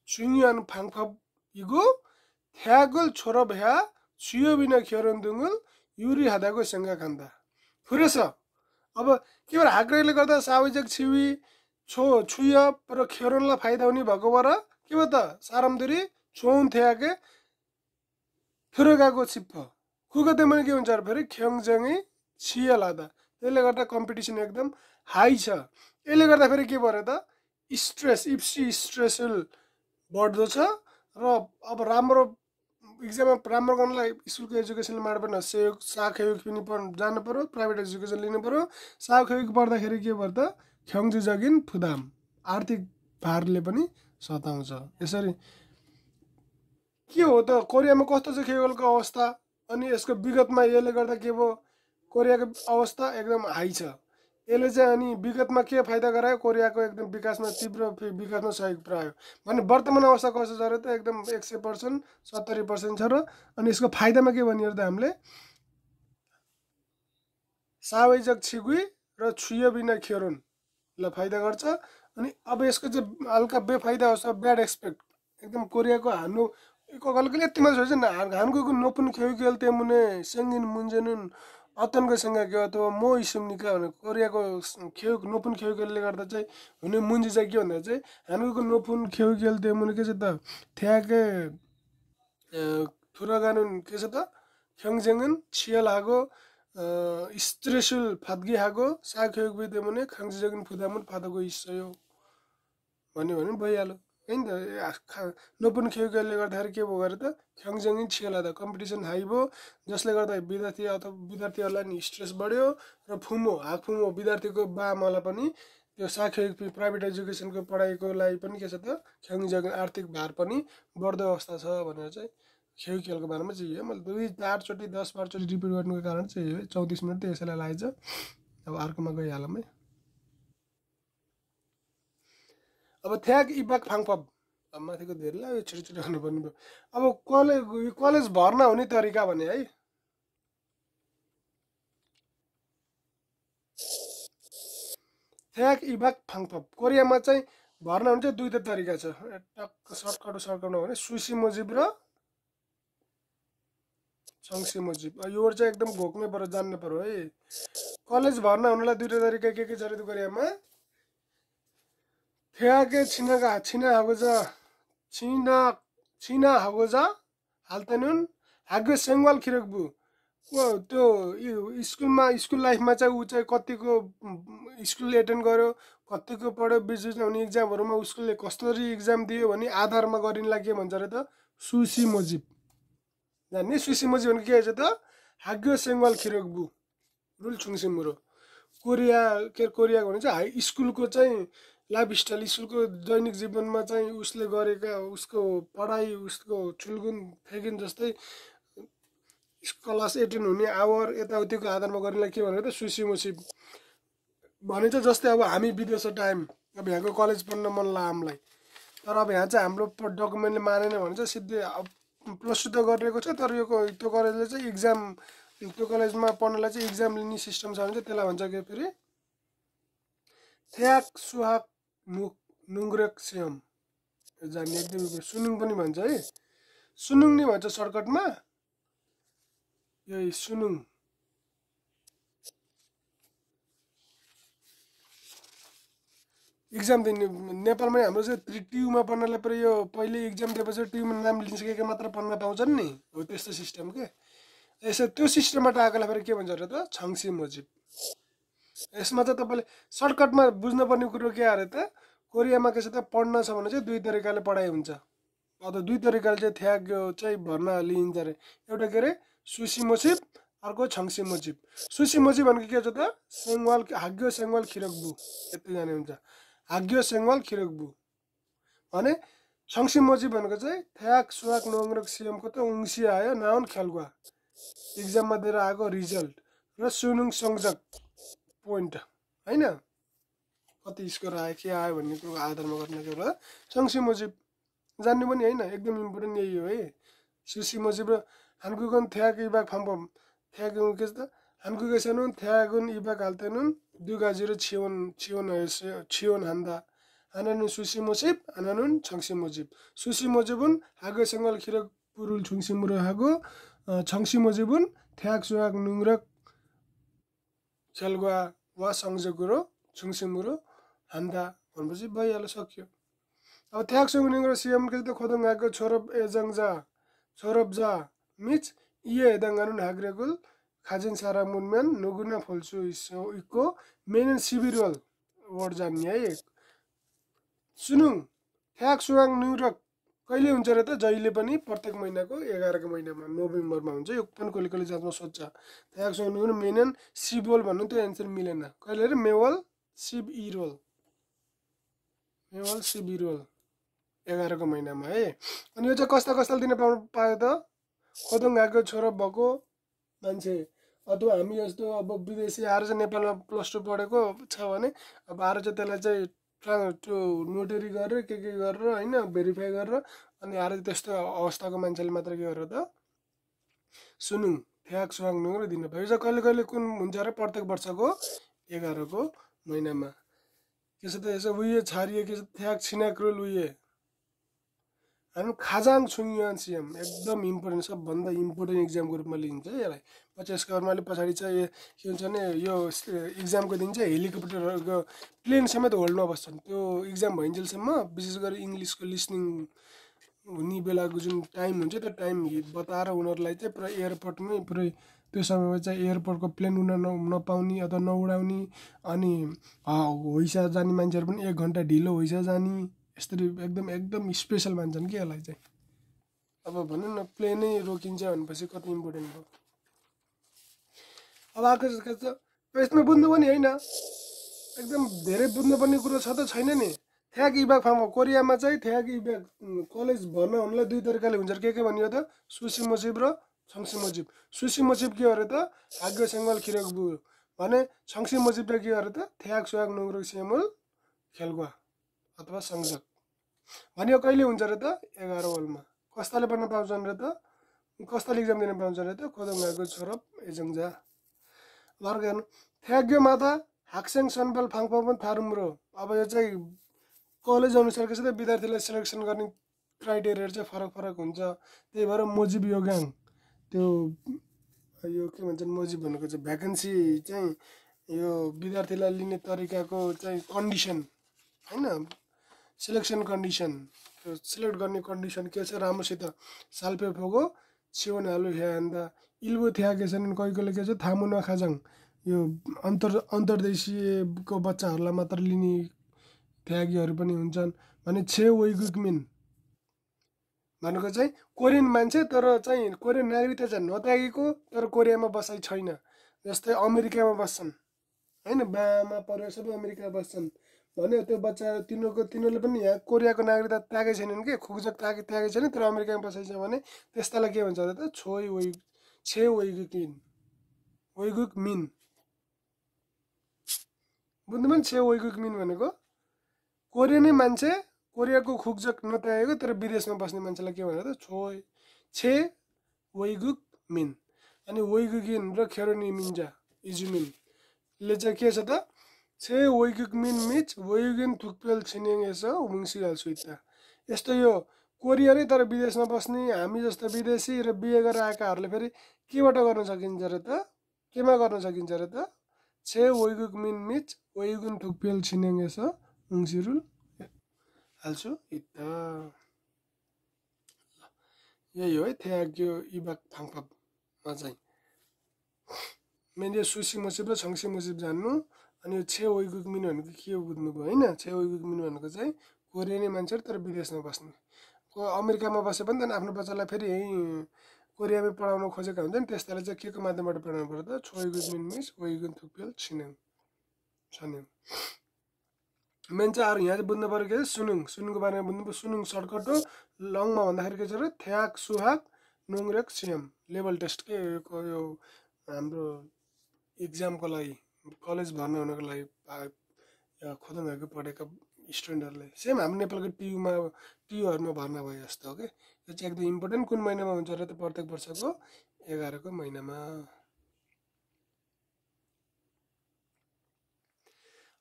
छुङयान फाङफप इगो थ्यागोल छोरो भ्या छुयो बिना खेरन दुङ्गुल युरी हादाको सेङ्गा खान्दा फुरेछ। अब के भएर हाक्रेकले गर्दा सावैजक छिवी छुय र खेरोनलाई फाइदा हुने भएको भएर के भयो त सारमदुरी छोन थ्याके फुरेगाको छिप्प खुगते मैले के हुन्छ फेरि ख्याङज्याङै छिया लादा त्यसले गर्दा कम्पिटिसन एकदम हाई छ। यसले गर्दा फेरि के भयो त स्ट्रेस इप्सी स्ट्रेसफुल बढ्दो छ र अब राम्रो इक्जाममा राम्रो गर्नलाई स्कुलको एजुकेसन माड पनि सहयोग साखयोग पनि जानु पर्यो प्राइभेट एजुकेसन लिनु पर्यो। साखयोग पढ्दाखेरि के भयो त ख्याङजी जगिन फुदाम आर्थिक भारले पनि सताउँछ। यसरी के हो त कोरियामा कस्तो छ खेलको अवस्था अनि यसको विगतमा यसले गर्दा के भयो कोरियाको अवस्था एकदम हाई छ। यसले चाहिँ अनि विगतमा के फाइदा गरायो कोरियाको एकदम विकासमा तीव्र विकासमा सहयोग पुर्यायो भने वर्तमान अवस्था कस्तो छ र त एकदम 100% 70% छ र अनि यसको फाइदामा के भन्यो त हामीले सावैजक छिगुई र छुयो बिना खेरोन लाई फाइदा गर्छ। अनि अब यसको चाहिँ हल्का बेफाइदा होस् ब्याड एक्सपेक्ट एकदम कोरियाको हानु कलकले यति मात्र होइन हानको नोपुन खेउकेल तेमुने सेङ्गिन मुन्जेनुन अतनको सँगै के अथवा म इसुम्निका भने कोरियाको नोपुन खेउकेलले गर्दा चाहिँ हुने मुन्जी चाहिँ के भन्दा चाहिँ हानको नोपुन खेउकेल तेमुने के छ त थ्याके थुरागानुन के छ त ख्याङजेङन छियल हागो स्ट्रेसुल फाद्गी हागो साखेउक बिते मुने खाङजेगन फुदामुन फादको इस्सयो भन्यो भने भइहाल्यो हैन त। नोपुन खेउकेलले गर्दाखेरि के भयो गरे त ख्याङजेङ छियला त कम्पिटिसन हाई भयो जसले गर्दा विद्यार्थी अथवा विद्यार्थीहरूलाई नि स्ट्रेस बढ्यो र फुमो हाक फुमो विद्यार्थीको बामालाई पनि त्यो साखिक प्राइभेट एजुकेसनको पढाइको लागि पनि के छ त ख्याङ्जाको आर्थिक भार पनि बढ्दो अवस्था छ भनेर चाहिँ खेलको बारेमा चाहिँ यो मैले 8 चोटि 10-12 चोटि रिपिट गर्नुको कारण चाहिँ यो 34 मिनट त यसैलाई लागेछ। अब अर्कोमा गइहालौँ है। अब थ्याग इबाक फाङफब अब माथिको धेरैलाई यो छिटो छिटो गर्नुपर्ने भयो। अब कलेज भर्ना हुने तरिका भने है थ्याग इबाक फाङफब कोरियामा चाहिँ भर्ना हुने चाहिँ दुईटा तरिका छ। टक्क सर्टकट भने सुसी मुजिब र छङ्सी मुजिब। यो चाहिँ एकदम घोक्नै पर्यो जान्नु पर्यो है। कलेज भर्ना हुनलाई दुईटा तरिका के छ अरे कोरियामा थ्यागे छिना हागोजा हाल्तेनुन हाग्यो सेङ्वाल खिरकबु त्यो स्कुल लाइफमा चाहिँ ऊ चाहिँ कतिको स्कुल एटेन्ड गर्यो कतिको पढ्यो बिचबिचमा हुने इक्जामहरूमा उसले कसरी इक्जाम दियो भने आधारमा गरिनलाई के भन्छ अरे त सुसी मुजिब जान्ने। सुसी मुजिब भनेको के छ त हाग्यो सेङ्वाल खिरकबु रुल छुङसिमुरो कोरियाको भने चाहिँ हाई स्कुलको चाहिँ लाइफस्टाइल स्कुलको दैनिक जीवनमा चाहिँ उसले गरेका उसको पढाइ उसको चुलगुन फेगिन जस्तै क्लास एटेन्ड हुने आवर यताउतिको आधारमा गर्नेलाई के भनेर त सुसी मुसी भने चाहिँ जस्तै अब हामी विदेश टाइम अब यहाँको कलेज पढ्न मन लाग्यो हामीलाई तर अब यहाँ चाहिँ हाम्रो डकुमेन्टले मानेन भने चाहिँ सिधै प्लस टू त गरेको छ तर यो त्यो कलेजले चाहिँ इक्जाम त्यो कलेजमा पढ्नलाई चाहिँ इक्जाम लिने सिस्टम छ भने चाहिँ त्यसलाई भन्छ के फेरि थ्याक सुहाक नुङ्ग्रेक सेम जान्ने एकदम सुनुङ पनि भन्छ है। सुनुङ नै भन्छ सर्टकटमा यही सुनुङ। इक्जाम दिने नेपालमै हाम्रो चाहिँ ट्युमा पढ्नलाई पऱ्यो यो पहिले इक्जाम दिएपछि ट्युमा नाम लिइसकेको मात्र पढ्न पाउँछन् नि हो त्यस्तो सिस्टम के। यसो त्यो सिस्टमबाट आएकोलाई फेरि के भन्छ अरे त छङ्सी मुजिब। यसमा चाहिँ तपाईँले सर्टकटमा बुझ्नुपर्ने कुरो के अरे त कोरियामा के छ त पढ्न छ भने चाहिँ दुई तरिकाले पढाइ हुन्छ अथवा दुई तरिकाले चाहिँ थ्याग चाहिँ भर्ना लिइन्छ अरे। एउटा के अरे सुसी मुजिब अर्को छङ्सी मुजिब। सुसी मुजिब भनेको के छ त सेङ्वाल हाग्यो सेङ्वाल खिरकबु यति जाने हुन्छ हाग्यो सेङ्वाल खिरकबु भने छङ्सी मुजिब भनेको चाहिँ थ्याग सुहाग नोङ्ग्रक सिएमको त उङ्सी आयो नाउन खेलगुवा इक्जाममा दिएर आएको रिजल्ट र सुनुङ संजक पोइन्ट होइन कति स्कोर आयो के आयो भन्ने कुरो आधारमा गर्ने कुरा छङ्सी मुजिब जान्नु पनि होइन एकदम इम्पोर्टेन्ट यही हो है। सुसी मुजिब र हानकुगन थ्याग इबाग फाम्पम थ्याग के छ त हानकुगेसनुन थ्यागुन इबाग हाल्तेनुन दुगाजिरो छियोन हान्दा हानानुन सुसी मुजिब हानानुन छङ्सी मुजिब। सुसी मुजिबुन हागो सेङ्गल खिरक पुरुल छुङसी मुरो हागो छङ्सी मुजिबुन थ्याग सुहाग नुङ्ग्रक खेलगुवा वा सङ्जगुरो छुङसी मुरो हान्दा भनेपछि भइहाल्यो सक्यो। अब थ्याग सुङ नुङ्ग्रो सिएम के त खोदङ आएको छोरब जा मिच इए हेदाङ्गानुन हाग्रेगुल खाजिन सारा मुनम्यान नुगुना फोल्सु इको मेनन सिबिरवल वर्ड जान्ने है। सुनुङ थ्याग सुहाग नुङ्ग्रक कहिले हुन्छ अरे त जहिले पनि प्रत्येक महिनाको 11को महिनामा नोभेम्बरमा हुन्छ। यो पनि कहिले कहिले जाँचमा सोध्छ थ्याग सुहाग नुङ्ग्रो मेनन सिबोल भन्नु त्यो एन्सर मिलेन कहिले अरे मेवल सिब इरोल 11को महिनामा है। अनि यो चाहिँ कस्ता दिन पायो त खोदङ आएको छोरा भएको मान्छे अथवा हामी जस्तो अब विदेशी आएर चाहिँ नेपालमा प्लस टू पढेको छ भने अब आएर चाहिँ त्यसलाई चाहिँ त्यो नोटरी गरेर के गरेर होइन भेरिफाई गरेर अनि आएर त्यस्तो अवस्थाको मान्छेले मात्र के गरेर त सुनुङ थ्याग सुहाङ नुङ्ग्रो दिनु भयो। यो चाहिँ कहिले कुन हुन्छ र प्रत्येक वर्षको 11को महिनामा के छ त यसो उयो छारिए के छ थ्याग छिनाक्रुल उयो हामी खाजाङ छुङयान सिएम एकदम इम्पोर्टेन्ट सबभन्दा इम्पोर्टेन्ट इक्जामको रूपमा लिन्छ यसलाई। पछि यसको अर्माले पछाडि चाहिँ के हुन्छ भने यो इक्जामको दिन चाहिँ हेलिकप्टरहरूको प्लेन समेत होल्डमा बस्छन् त्यो इक्जाम भइन्जेलसम्म विशेष गरी इङ्ग्लिसको लिसनिङ हुने बेलाको जुन टाइम हुन्छ त्यो टाइम बताएर उनीहरूलाई चाहिँ पुरा एयरपोर्टमै पुरै त्यो समयमा चाहिँ एयरपोर्टको प्लेन उड्न नपाउने अथवा नउडाउने अनि होइसा जाने मान्छेहरू पनि 1 घन्टा ढिलो होइसा जाने यसरी एकदम स्पेसल मान्छन् कि यसलाई चाहिँ। अब भनौँ न प्लेनै रोकिन्छ भनेपछि कति इम्पोर्टेन्ट हो। अब आएको यसमा बुझ्नु पनि होइन एकदम धेरै बुझ्नुपर्ने कुरो छ त छैन नि। थ्याग इभाग फार्म कोरियामा चाहिँ थ्याग इभाग कलेज भर्ना हुनलाई दुई तरिकाले हुन्छ। के भनियो त सुसिमोसिब र छङसिमोजिब। सुसिमोसिब के अरे त हाग्यो सेङ्गल खिरकबु भने छङसिमोजिब त के अरे त थ्याग सुहाग नुङ्ग्रुक सेमुल खेलगुवा अथवा संजक भन्यो। कहिले हुन्छ र त 11 वलमा। कस्ताले पढ्न पाउँछन् र त कस्ताले इक्जाम दिन पाउँछन् र त खोदङ्गाको छोरप एजङजा अर्को हेर्नु थ्याग्यो माता हाक्सेङ सनपाल फाङफाङ पनि थारुम्रो। अब यो चाहिँ कलेज अनुसारको छ त विद्यार्थीलाई सिलेक्सन गर्ने क्राइटेरियाहरू चाहिँ फरक फरक हुन्छ। त्यही भएर मोजिब योगाङ त्यो यो के भन्छन् मोजिब भनेको चाहिँ भ्याकेन्सी चाहिँ यो विद्यार्थीलाई लिने तरिकाको चाहिँ कन्डिसन होइन सिलेक्सन कन्डिसन त्यो सिलेक्ट गर्ने कन्डिसन के छ राम्रोसित साल्पे फोगो छिवन हालु ह्यान्दा इल्बु थ्यागेछन् कोही के छ थामु नखाजाङ यो अन्तर्देशीयको बच्चाहरूलाई मात्र लिने थ्यागीहरू पनि हुन्छन् भने छे वैगुकमिन भनेको चाहिँ कोरियन मान्छे तर चाहिँ कोरियन नागरिकता चाहिँ नत्यागेको तर कोरियामा बसाइ छैन। जस्तै अमेरिकामा बस्छन् होइन बामा परिवार सबै अमेरिकामा बस्छन् भने त्यो बच्चा तिनीहरूले पनि यहाँ कोरियाको नागरिकता त्यागेको छैनन् कि खुकुजक त्यागेको छैन तर अमेरिकामा बसाइ छ भने त्यस्तालाई के भन्छ त छे वैगुक मिन बुझ्नु पनि छे वैगुक मिन भनेको कोरियनै मान्छे कोरियाको खुकुजक नत्यागेको तर विदेशमा बस्ने मान्छेलाई के भन्छ त छे वैगुक मिन। अनि वैगुकिन र खेरोनी मिन्जा इजुमिनले चाहिँ के छ त छे वैगुक मिन मिच वैगुकिन थुकपेल छिनेङ यसो उङसिहाल सुइता। यस्तो यो कोरिया नै तर विदेशमा बस्ने हामी जस्तो विदेशी र बिहे गरेर आएकाहरूले फेरि केबाट गर्न सकिन्छ र त केमा गर्न सकिन्छ र त छे वैगुक मिन मिच वैगुकिन थुकपेल छिनेङ यसो उङसिरुल हाल्छु इत्ता यही हो है थ्याग्यो इबाक फाङफाङमा चाहिँ मैले सुसिमोसिब र छङसिमोसिब जान्नु। अनि यो छे वैगुक मिन भनेको के हो बुझ्नुभयो होइन। छे वैगुक मिन भनेको चाहिँ कोरियनै मान्छेहरू तर विदेशमा बस्ने अमेरिकामा बसे पनि त आफ्नो बच्चालाई फेरि यहीँ कोरियामै पढाउन खोजेका हुन्छ नि त्यस्तालाई चाहिँ के को माध्यमबाट पढाउनु पर्यो त छोइगुक मिन मिस वैगुन थुकपेल छिनेङ छन्यौ मेन चाहिँ अरू यहाँ चाहिँ बुझ्नु पऱ्यो के सुनुङको बारेमा बुझ्नु पऱ्यो। सुनुङ सर्टकट हो लङमा भन्दाखेरि के छ र थ्याग सुहाग नुङरेक सिएम लेभल टेस्ट के यो हाम्रो इक्जामको लागि कलेज भर्ना हुनको लागि खोदङहरूको पढेका स्टुडेन्टहरूलाई सेम हाम्रो नेपालको टियुहरूमा भर्ना भयो जस्तो हो कि यो चाहिँ एकदम इम्पोर्टेन्ट। कुन महिनामा हुन्छ र त प्रत्येक वर्षको 11 महिनामा।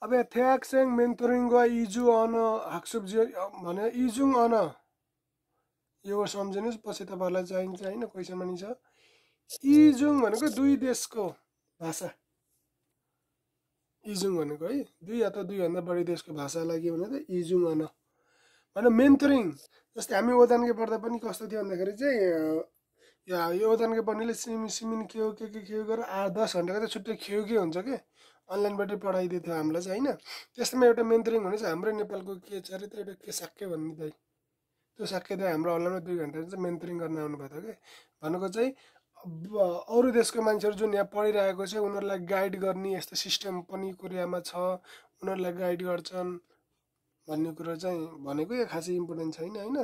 अब यहाँ थ्याक्सेङ मेन्तोरिङ्गो इजु अन हाक्सुब्जी भने इजुङ अन यो सम्झिनुहोस् पछि तपाईँहरूलाई चाहिन्छ होइन क्वेसनमा नि छ। इजुङ भनेको दुई देशको भाषा इजुङ भनेको है दुई अथवा दुईभन्दा बढी देशको भाषालाई के भने त इजुङ अन भने मेन्तोरिङ। जस्तै हामी ओदानके पढ्दा पनि कस्तो थियो भन्दाखेरि चाहिँ यो ओदानके पढ्नेले सिमिन के हो के गरेर 8-10 घन्टाको चाहिँ छुट्टै के हुन्छ कि अनलाइनबाटै पढाइदिएको थियो हामीलाई चाहिँ होइन। त्यस्तोमा एउटा मेन्तोरिङ भने चाहिँ हाम्रो नेपालको के छ अरे त एउटा के साक्य भन्ने दाइ त्यो साक्य दाइ हाम्रो अनलाइनमा 2 घन्टा चाहिँ मेन्तोरिङ गर्न आउनुभएको थियो कि भनेको चाहिँ अरू देशको मान्छेहरू जुन यहाँ पढिरहेको छ उनीहरूलाई गाइड गर्ने यस्तो सिस्टम पनि कोरियामा छ उनीहरूलाई गाइड गर्छन् भन्ने कुरो चाहिँ भनेको यो खासै इम्पोर्टेन्ट छैन होइन।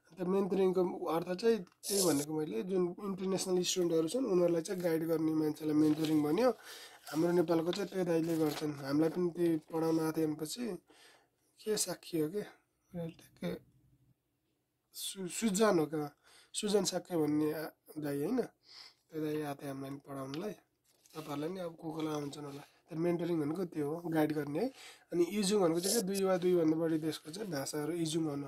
अन्त मेन्तोरिङको अर्थ चाहिँ त्यही भनेको मैले जुन इन्टरनेसनल स्टुडेन्टहरू छन् उनीहरूलाई चाहिँ गाइड गर्ने मान्छेलाई मेन्तोरिङ भन्यो। हाम्रो नेपालको चाहिँ त्यो दाइले गर्छन् हामीलाई पनि त्यही पढाउन आएको भनेपछि के साक्य हो के सुजन हो क्या सुजन साक्य भन्ने दाइ होइन त्यो दाइ आएको थियो हामीलाई पढाउनलाई तपाईँहरूलाई नि अब को कोलाई आउँछन् होला। तर मेन्टरिङ भनेको त्यो हो गाइड गर्ने है। अनि इजुङ भनेको चाहिँ दुई वा दुईभन्दा बढी देशको चाहिँ भाषाहरू इजुङ हुन।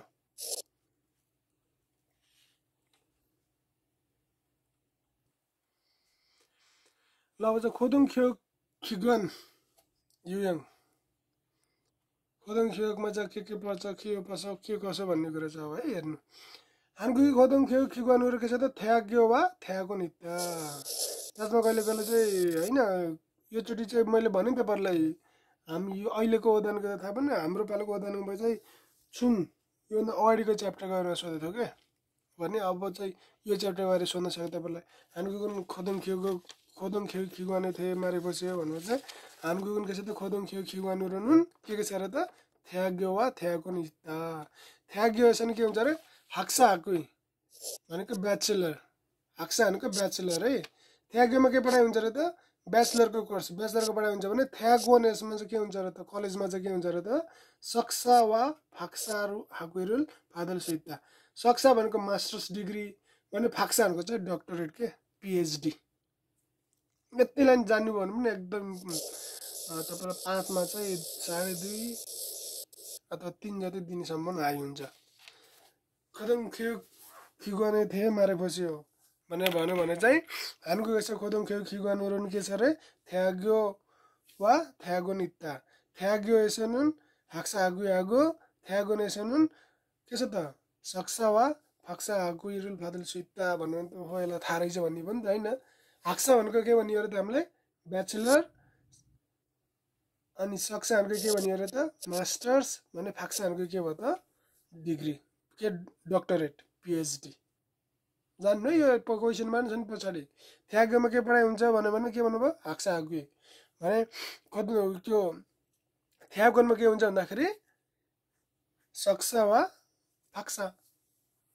ल अब चाहिँ खोदुङ खिगन युयाङ खोदुङ खियोकमा चाहिँ के पर्छ के कसो भन्ने कुरा छ अब है हेर्नु। हानगुई खोदुङ खिगुवानहरू के छ त थ्याग्यो वा थ्यागो नित्य जसमा कहिले कहिले चाहिँ होइन योचोटि चाहिँ मैले भने तपाईँहरूलाई हामी यो अहिलेको ओदानको त थाहा पनि हाम्रो पालोको ओदानको चाहिँ छुङ योभन्दा अगाडिको च्याप्टर गरेर सोधेको थियो क्या भने अब चाहिँ यो च्याप्टर गरेर सोध्न सक्यो तपाईँलाई। हानगुई खोदुङ खोदोङ खेउ खिगवाने थे मारेपछि भनेर चाहिँ हानगुगुन के छ त खोदोङ खेउ खिगवानुरनुन के छ र त थ्याग्यो वा थ्यागोन इत्ता थ्याग्यो यसो के हुन्छ अरे हाक्सा हाकुई भनेको ब्याचलर हाक्सा भनेको ब्याचलर है थ्याग्योमा के पढाइ हुन्छ र त ब्याचलरको कोर्स ब्याचलरको पढाइ हुन्छ भने थ्यागोन यसमा चाहिँ के हुन्छ र त कलेजमा चाहिँ के हुन्छ र त सक्सा वा फाक्साहरू हाकुइरुल फादल सुइत्ता सक्सा भनेको मास्टर्स डिग्री भने फाक्सा भनेको चाहिँ डक्टरेट के पिएचडी यति लाइन जान्नुभयो भने पनि एकदम तपाईँलाई 5 मा चाहिँ 2.5 अथवा 3 जति दिनसम्म आइ हुन्छ खोदोङ खेउ खिगवाने थिए मारेपछि हो भन्यो भने चाहिँ हानको यसो खोदोङ खेउ खिगवानुरन के छ रे थ्याग्यो वा थ्यागोन इत्ता थ्याग्यो यसोनुन हाक्सा हागु हागु थ्यागोन यसोनुन के छ त सक्सा वा फाक्सा हागु इरुल फादल सुइत्ता भन्नु त हो यसलाई थाहा रहेछ भन्ने पनि त होइन हाक्सा भनेको के भनियो र त हामीले ब्याचलर अनि सक्सा भनेको के भनियो र त मास्टर्स भने फाक्सा भनेको के भयो त डिग्री के डक्टरेट पिएचडी जान्नु है यो क्वेसनमा नि छ नि पछाडि थ्याग्योमा के पढाइ हुन्छ भने के भन्नुभयो हाक्सा हागु भने त्यो थ्यागोनमा के हुन्छ भन्दाखेरि सक्सा वा फाक्सा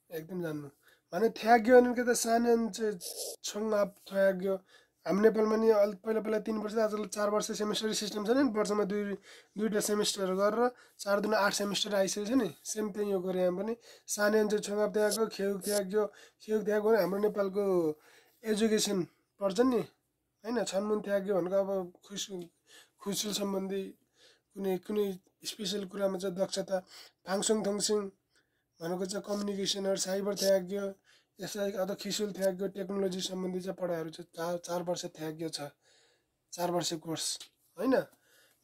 एकदम जान्नु भने थ्याग्यो अनि के त सानो छङ आप थ्याग्यो हामी नेपालमा नि पहिला 3 वर्ष आजकल 4 वर्ष सेमेस्टर सिस्टम छ नि वर्षमा दुईटा सेमेस्टर गरेर 4 दुना 8 सेमेस्टर आइसकेको छ नि सेम त्यही हो गरे हामी पनि सानो चाहिँ छङ आप थ्याग्यो खेउ थ्याग्यो हाम्रो नेपालको एजुकेसन पर्छ नि हैन छनमुन थ्याग्यो भनेको अब खुसुल सम्बन्धी कुनै स्पेशल कुरामा चाहिँ दक्षता फाङसुङ थङसिङ भनेको चाहिँ कम्युनिकेसनहरु साइबर थ्याग्यो यसलाई अझ खिसुल थ्याग्यो टेक्नोलोजी सम्बन्धी चाहिँ पढाइहरु चाहिँ 4 वर्ष थ्याग्यो छ 4 वर्ष कोर्स हैन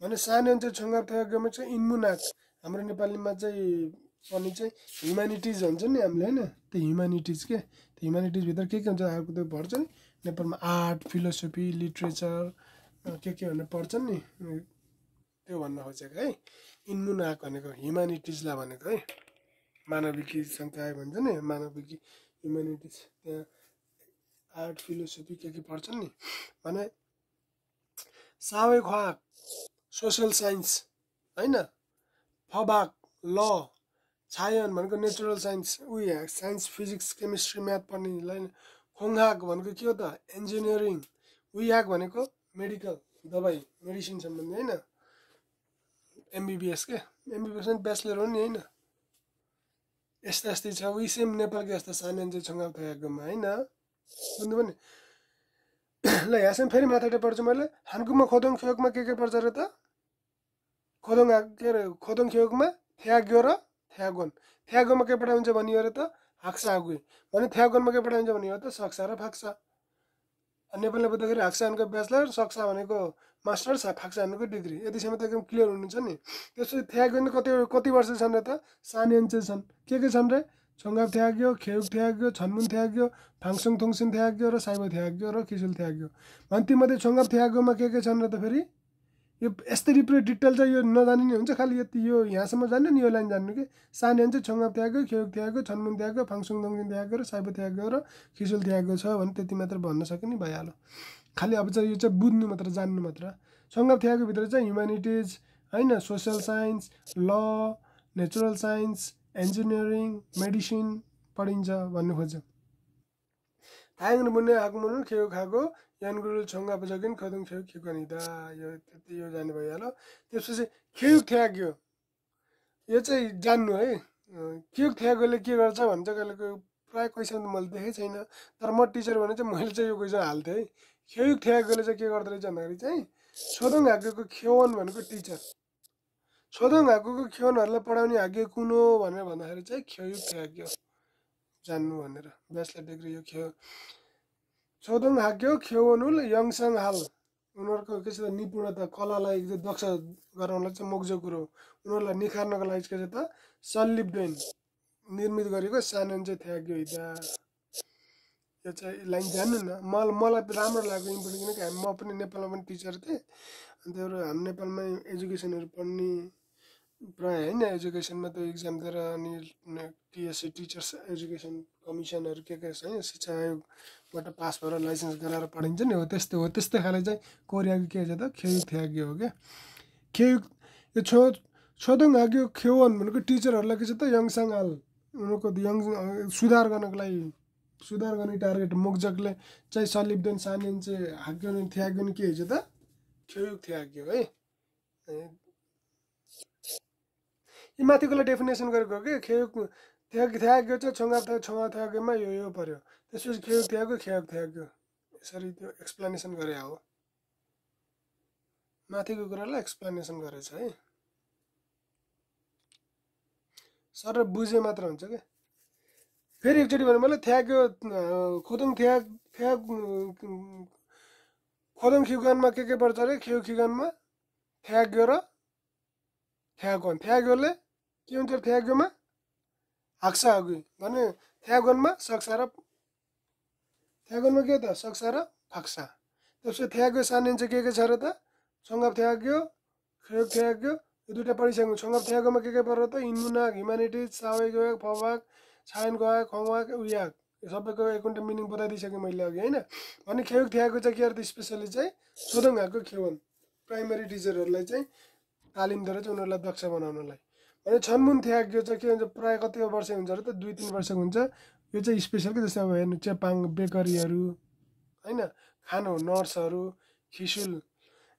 भने सानो चाहिँ छङ्गाप थ्याग्योमा चाहिँ इन्मुनाक हाम्रो नेपालीमा चाहिँ पनि चाहिँ ह्युम्यानिटिज भन्छ नि हामीले हैन त्यो ह्युम्यानिटिज के त्यो ह्युम्यानिटिज भित्र के हुन्छ आएको त्यो भर्छ नि नेपालमा आर्ट फिलोसफी लिटरेचर के भन्ने पढ्छ नि त्यो भन्न खोजेको है इन्मुनाक भनेको ह्युम्यानिटिजलाई भनेको है मानविकी संकाय भन्छ नि मानविकी ह्युम्यानिटिज त्यहाँ आर्ट फिलोसफी के पढ्छ नि भने सावे ख्वाक सोशल साइन्स हैन फबाक ल छायन भनेको नेचुरल साइन्स उयो साइन्स फिजिक्स केमिस्ट्री म्याथ पढ्नेलाई खोङहाक भनेको के हो त इन्जिनियरिङ उयाक भनेको मेडिकल दबाई मेडिसिन सम्बन्धी हैन एमबीबीएस के एमबीबीएस नि ब्याचलर हो नि हैन यस्तै छ उही सेम नेपालको यस्तो सानो चाहिँ छङ्गाप थ्याग्योमा हैन बुझ्नु पनि ल यहाँसम्म फेरि माथिबाट पढ्छु मैले हानकुमा खोदोङ खेउकमा के पर्छ र त खोदोङ के रे खोदोङ खेउकमा थ्याग्यो र थ्यागोन थ्यागोमा के पढाइ हुन्छ भनियो र त हाक्सा हागुई भने थ्यागोनमा के पढाइ हुन्छ भनियो त सक्सा र फाक्सा नेपालमा बुझ्दाखेरि हाक्सा भनेको ब्याचलर सक्सा भनेको मास्टर्स फाक्सा भनेको डिग्री यतिसम्म त एकदम क्लियर हुनुहुन्छ नि त्यसपछि थ्यागोन कति वर्ष छन् र त सानेन चाहिँ छन् के छन् रे छङ्गाप थ्याग्यो खेउक थ्याग्यो छन्मुन थ्याग्यो फाङसुङ थुङसिन थ्याग्यो र साइबो थ्याग्यो र किसुल थ्याग्यो भने तीमध्ये छङ्गाप थ्याग्योमा के छन् र त फेरि यो यस्तरी पुरै डिटेल चाहिँ यो नजाने नि हुन्छ खालि यति यो यहाँसम्म जान्नु नि यो लाइन जान्नु कि सानेन चाहिँ छङ्गाप थ्याग्यो खेउक थ्याग्यो छन्मुन थ्याग्यो फाङसुङ थुङसिन थ्याग्यो र साइबो थ्याग्यो र किसुल थ्याग्यो छ भने त्यति मात्र भन्न सक्यो नि भइहाल्यो खालि अब चाहिँ यो चाहिँ बुझ्नु मात्र जान्नु मात्र छङ्गाप थ्याग्यो भित्र चाहिँ ह्युम्यानिटिज हैन सोसल साइन्स ल नेचुरल साइन्स इन्जिनियरिङ मेडिसिन पढिन्छ भन्नु खोज्यो थायङ मुन्ने आगमन खेउ खाको यानगुरु छङ्गा बजगिन खदुङ खेउ खिकनिदा यो त्यति यो जाने भइहाल्यो त्यसपछि खेउ थ्याग्यो यो चाहिँ जान्नु है खेउ थ्याग्योले के गर्छ भन्छ कहिलेको प्राय क्वेसन मैले देखेको छैन तर म टिचर भने चाहिँ मैले चाहिँ यो क्वेसन हाल्थेँ है खेउ थ्याग्योले चाहिँ के गर्दो रहेछ भन्दाखेरि चाहिँ छोदोङ हागेको खेवन भनेको टिचर छोदोङ हागेको खेवनहरूलाई पढाउने हागे कुन हो भनेर भन्दाखेरि चाहिँ खेउ थ्याग्यो जान्नु भनेर ब्याचलर डिग्री यो खेउ छोदोङ हाग्यो खेवनुल यङसाङ हाल उनीहरूको के छ त निपुणता कलालाई दक्ष गराउनलाई चाहिँ मोक्जो कुरो उनीहरूलाई निखार्नको लागि के छ त सल्लिब्डेन निर्मित गरेको सानो चाहिँ थ्याग्यो हिँड्दा यो चाहिँ लाइन जान्नु न मलाई राम्रो लाग्यो इम्पोर्टेन्ट किनकि म पनि नेपालमा पनि टिचर थिएँ अन्त हाम्रो नेपालमा एजुकेसनहरू पढ्ने प्राय होइन एजुकेसनमा त इक्जाम दिएर अनि टिएससी टिचर्स एजुकेसन कमिसनहरू के छ होइन शिक्षा आयोग बाट पास भएर लाइसेन्स गराएर पढिन्छ नि हो त्यस्तै खाले चाहिँ कोरियाको के छ त खेयुक थ्याग्यो हो क्या खेयुक यो छोदोङ हाग्यो खेवन भनेको टिचरहरूलाई के छ त यङसाङ हाल उनीहरूको सुधार गर्नको लागि सुधार गर्ने टार्गेट मुक्जकले चाहिँ सलिब्देन सानिन चाहिँ हाग्यो थ्याग्यो के छ त खेयुक थ्याग्यो है यी माथिकोलाई डेफिनेसन गरेको हो कि खेयुक थ्याग्यो चाहिँ छोङ्गा थ्याग्योमा यो पर्यो त्यसपछि खेयुक थ्याग्यो यसरी त्यो एक्सप्लेनेसन गरे हो माथिको कुरालाई एक्सप्लेनेसन गरेछ है सर बुझे मात्र हुन्छ क्या फेरि एकचोटि भने मलाई थ्याग्यो खोदङ खोदङ खिगानमा के पर्छ अरे खेउ खिगानमा थ्याग्यो र थ्याग्योले के हुन्छ थ्याग्योमा हाक्सा अघि भने थ्यागोनमा सक्सा र थ्यागोनमा के त सक्सा र फाक्सा त्यसपछि थ्याग्यो सानिन चाहिँ के छ र त छोङ्गा थ्याग्यो खेउ थ्याग्यो यो दुईटा पढिसक्नु छोङ्गा थ्याग्योमा के पर्यो त इन्मुनाग ह्युम्यानिटिज सावे गयो फवाक छायन गयो खवाक उयाक यो सबैको एकवटा मिनिङ बताइदिइसकेँ मैले अघि होइन अनि खेउ थ्याग्यो चाहिँ के अरे स्पेसली चाहिँ सोदङ हागको खेवन प्राइमेरी टिचरहरूलाई चाहिँ तालिम दिएर चाहिँ उनीहरूलाई दक्ष बनाउनलाई अनि छनमुन थ्याग्यो चाहिँ के हुन्छ प्रायः कति वर्ष हुन्छ र त 2-3 वर्षको हुन्छ यो चाहिँ स्पेसल के जस्तै अब हेर्नु चेपाङ बेकरीहरू होइन खानु नर्सहरू खिसुल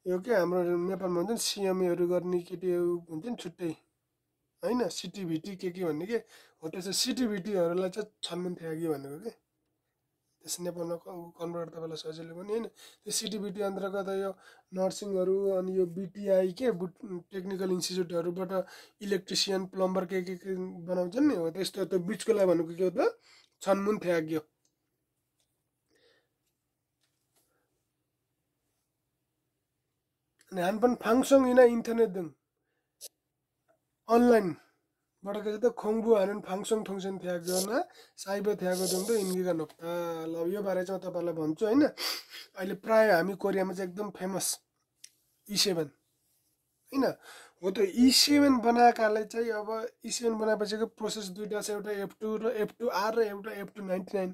यो के हाम्रो नेपालमा हुन्छ नि सिएमएहरू गर्ने केटीहरू हुन्छ नि छुट्टै होइन सिटिभिटी के भन्ने के हो त्यसो सिटिभिटीहरूलाई चाहिँ छनमुन थ्याग्यो भनेको के त्यस नेपालमा कन्भर्ट तपाईँलाई सजिलो पनि होइन त्यो सिटिभिटी अन्तर्गत यो नर्सिङहरू अनि यो बिटिआई के टेक्निकल इन्स्टिच्युटहरूबाट इलेक्ट्रिसियन प्लम्बर के बनाउँछन् नि हो त्यस्तो त्यो बिचकोलाई भनेको के हो त छनमुन थ्याग्यो अनि हानपन फाङसङ इना इन्टरनेट दङ अनलाइन बाट के त खोङबु हानन फाङसङ थोङसेन थ्याग्यो न साइबर थ्याग्यो दङ त इन्गिगा नोक्ता ल यो बारे चाहिँ तपाईँलाई भन्छु होइन अहिले प्राय हामी कोरियामा चाहिँ एकदम फेमस E7 होइन हो त E7 बनाएकाले चाहिँ अब E7 बनाएपछिको प्रोसेस दुईवटा छ एउटा F2 र F2R र एउटा F299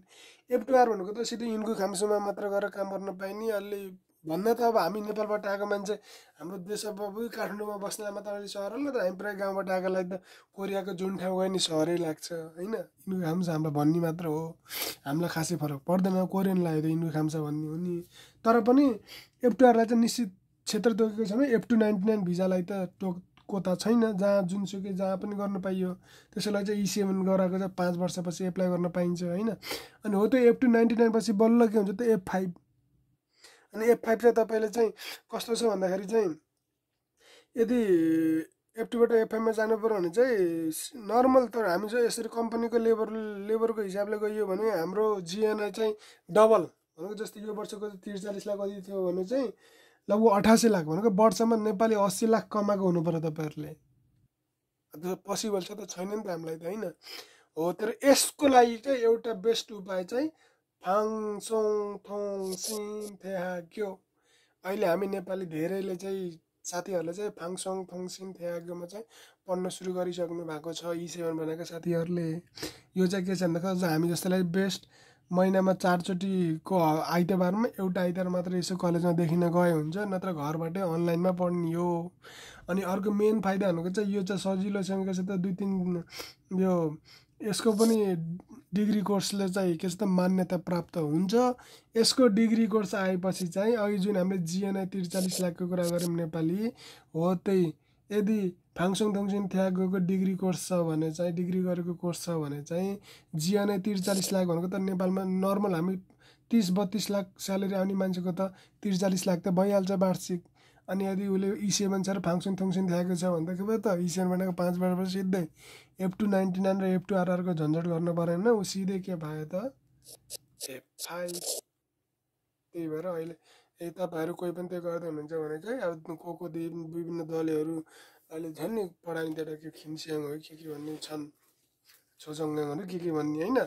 F2R भनेको त सिधै इन्गु खाम्सुमा मात्र गएर काम गर्न पाइने अलि भन्दा त अब हामी नेपालबाट आएको मान्छे हाम्रो देश अब काठमाडौँमा बस्नेलाई मात्र अलि सहर होला त हामी प्रायः गाउँबाट आएकोलाई त कोरियाको जुन ठाउँ गयो नि सहरै लाग्छ होइन इन्गु खाम्स हाम्रो भन्ने मात्र हो हामीलाई खासै फरक पर्दैन कोरियनलाई त इन्गु खाम्स भन्ने हो नि तर पनि F2Rलाई चाहिँ निश्चित क्षेत्र तोकेको छ भने F299 भिजालाई त टोकेको त छैन जहाँ जुनसुकै जहाँ पनि गर्न पाइयो त्यसैलाई चाहिँ E7 गराएको चाहिँ 5 वर्षपछि एप्लाई गर्न पाइन्छ होइन अनि हो त्यो F299 पछि बल्ल के हुन्छ त F5 अनि F5 चाहिँ तपाईँले चाहिँ कस्तो छ भन्दाखेरि चाहिँ यदि F2बाट F5मा जानु पर्यो भने चाहिँ नर्मल तर हामी चाहिँ यसरी कम्पनीको लेबरको हिसाबले गइयो भने हाम्रो जिएनआई चाहिँ डबल भनेको जस्तै यो वर्षको 43 लाख कति थियो भने चाहिँ लगभग 88 लाख भनेको वर्षमा नेपाली 80 लाख कमाएको हुनु पर्यो तपाईँहरूले त्यो पोसिबल छ त छैन नि त हामीलाई त होइन हो तर यसको लागि चाहिँ एउटा बेस्ट उपाय चाहिँ फाङसोङ थोङ सिन थ्याग्यो अहिले हामी नेपाली धेरैले चाहिँ साथीहरूले चाहिँ फाङसोङ थोङ सिन थ्याग्योमा चाहिँ पढ्न सुरु गरिसक्नु भएको छ E7 भनेको साथीहरूले यो चाहिँ के छ भन्दाखेरि हामी जस्तोलाई बेस्ट महिनामा 4 चोटिको आइतबारमा एउटा आइतबार मात्र यसो कलेजमा देखिन गए हुन्छ नत्र घरबाटै अनलाइनमा पढ्ने हो अनि अर्को मेन फाइदा भनेको चाहिँ यो चाहिँ सजिलोसँग के छ त 2-3 यो यसको पनि डिग्री कोर्सले चाहिँ के छ त मान्यता प्राप्त हुन्छ यसको डिग्री कोर्स आएपछि चाहिँ अघि जुन हामीले जिएनआई 43 लाखको कुरा गऱ्यौँ नेपाली हो त्यही यदि फाङसोङ थोङसिन थ्याग्योको डिग्री कोर्स छ भने चाहिँ डिग्री गरेको कोर्स छ भने चाहिँ जिएनआई 43 लाख भनेको त नेपालमा नर्मल हामी 30-32 लाख स्यालेरी आउने मान्छेको त 43 लाख त भइहाल्छ वार्षिक अनि यदि उसले E7 छ र फाङसोङ थोङसिन थ्याग्यो छ भन्दाखेरि त E7 भनेको 5 वर्षपछि सिधै F299 र F2RRको झन्झट गर्न परेन ऊ सिधै के भयो त F5 त्यही भएर अहिले तपाईँहरू कोही पनि त्यो गर्दै हुनुहुन्छ भने चाहिँ अब को विभिन्न दलहरू अहिले झन् नि पढाइन्छ के खिमस्याङ हो के भन्ने छन् छोजङ्गाङहरू के भन्ने होइन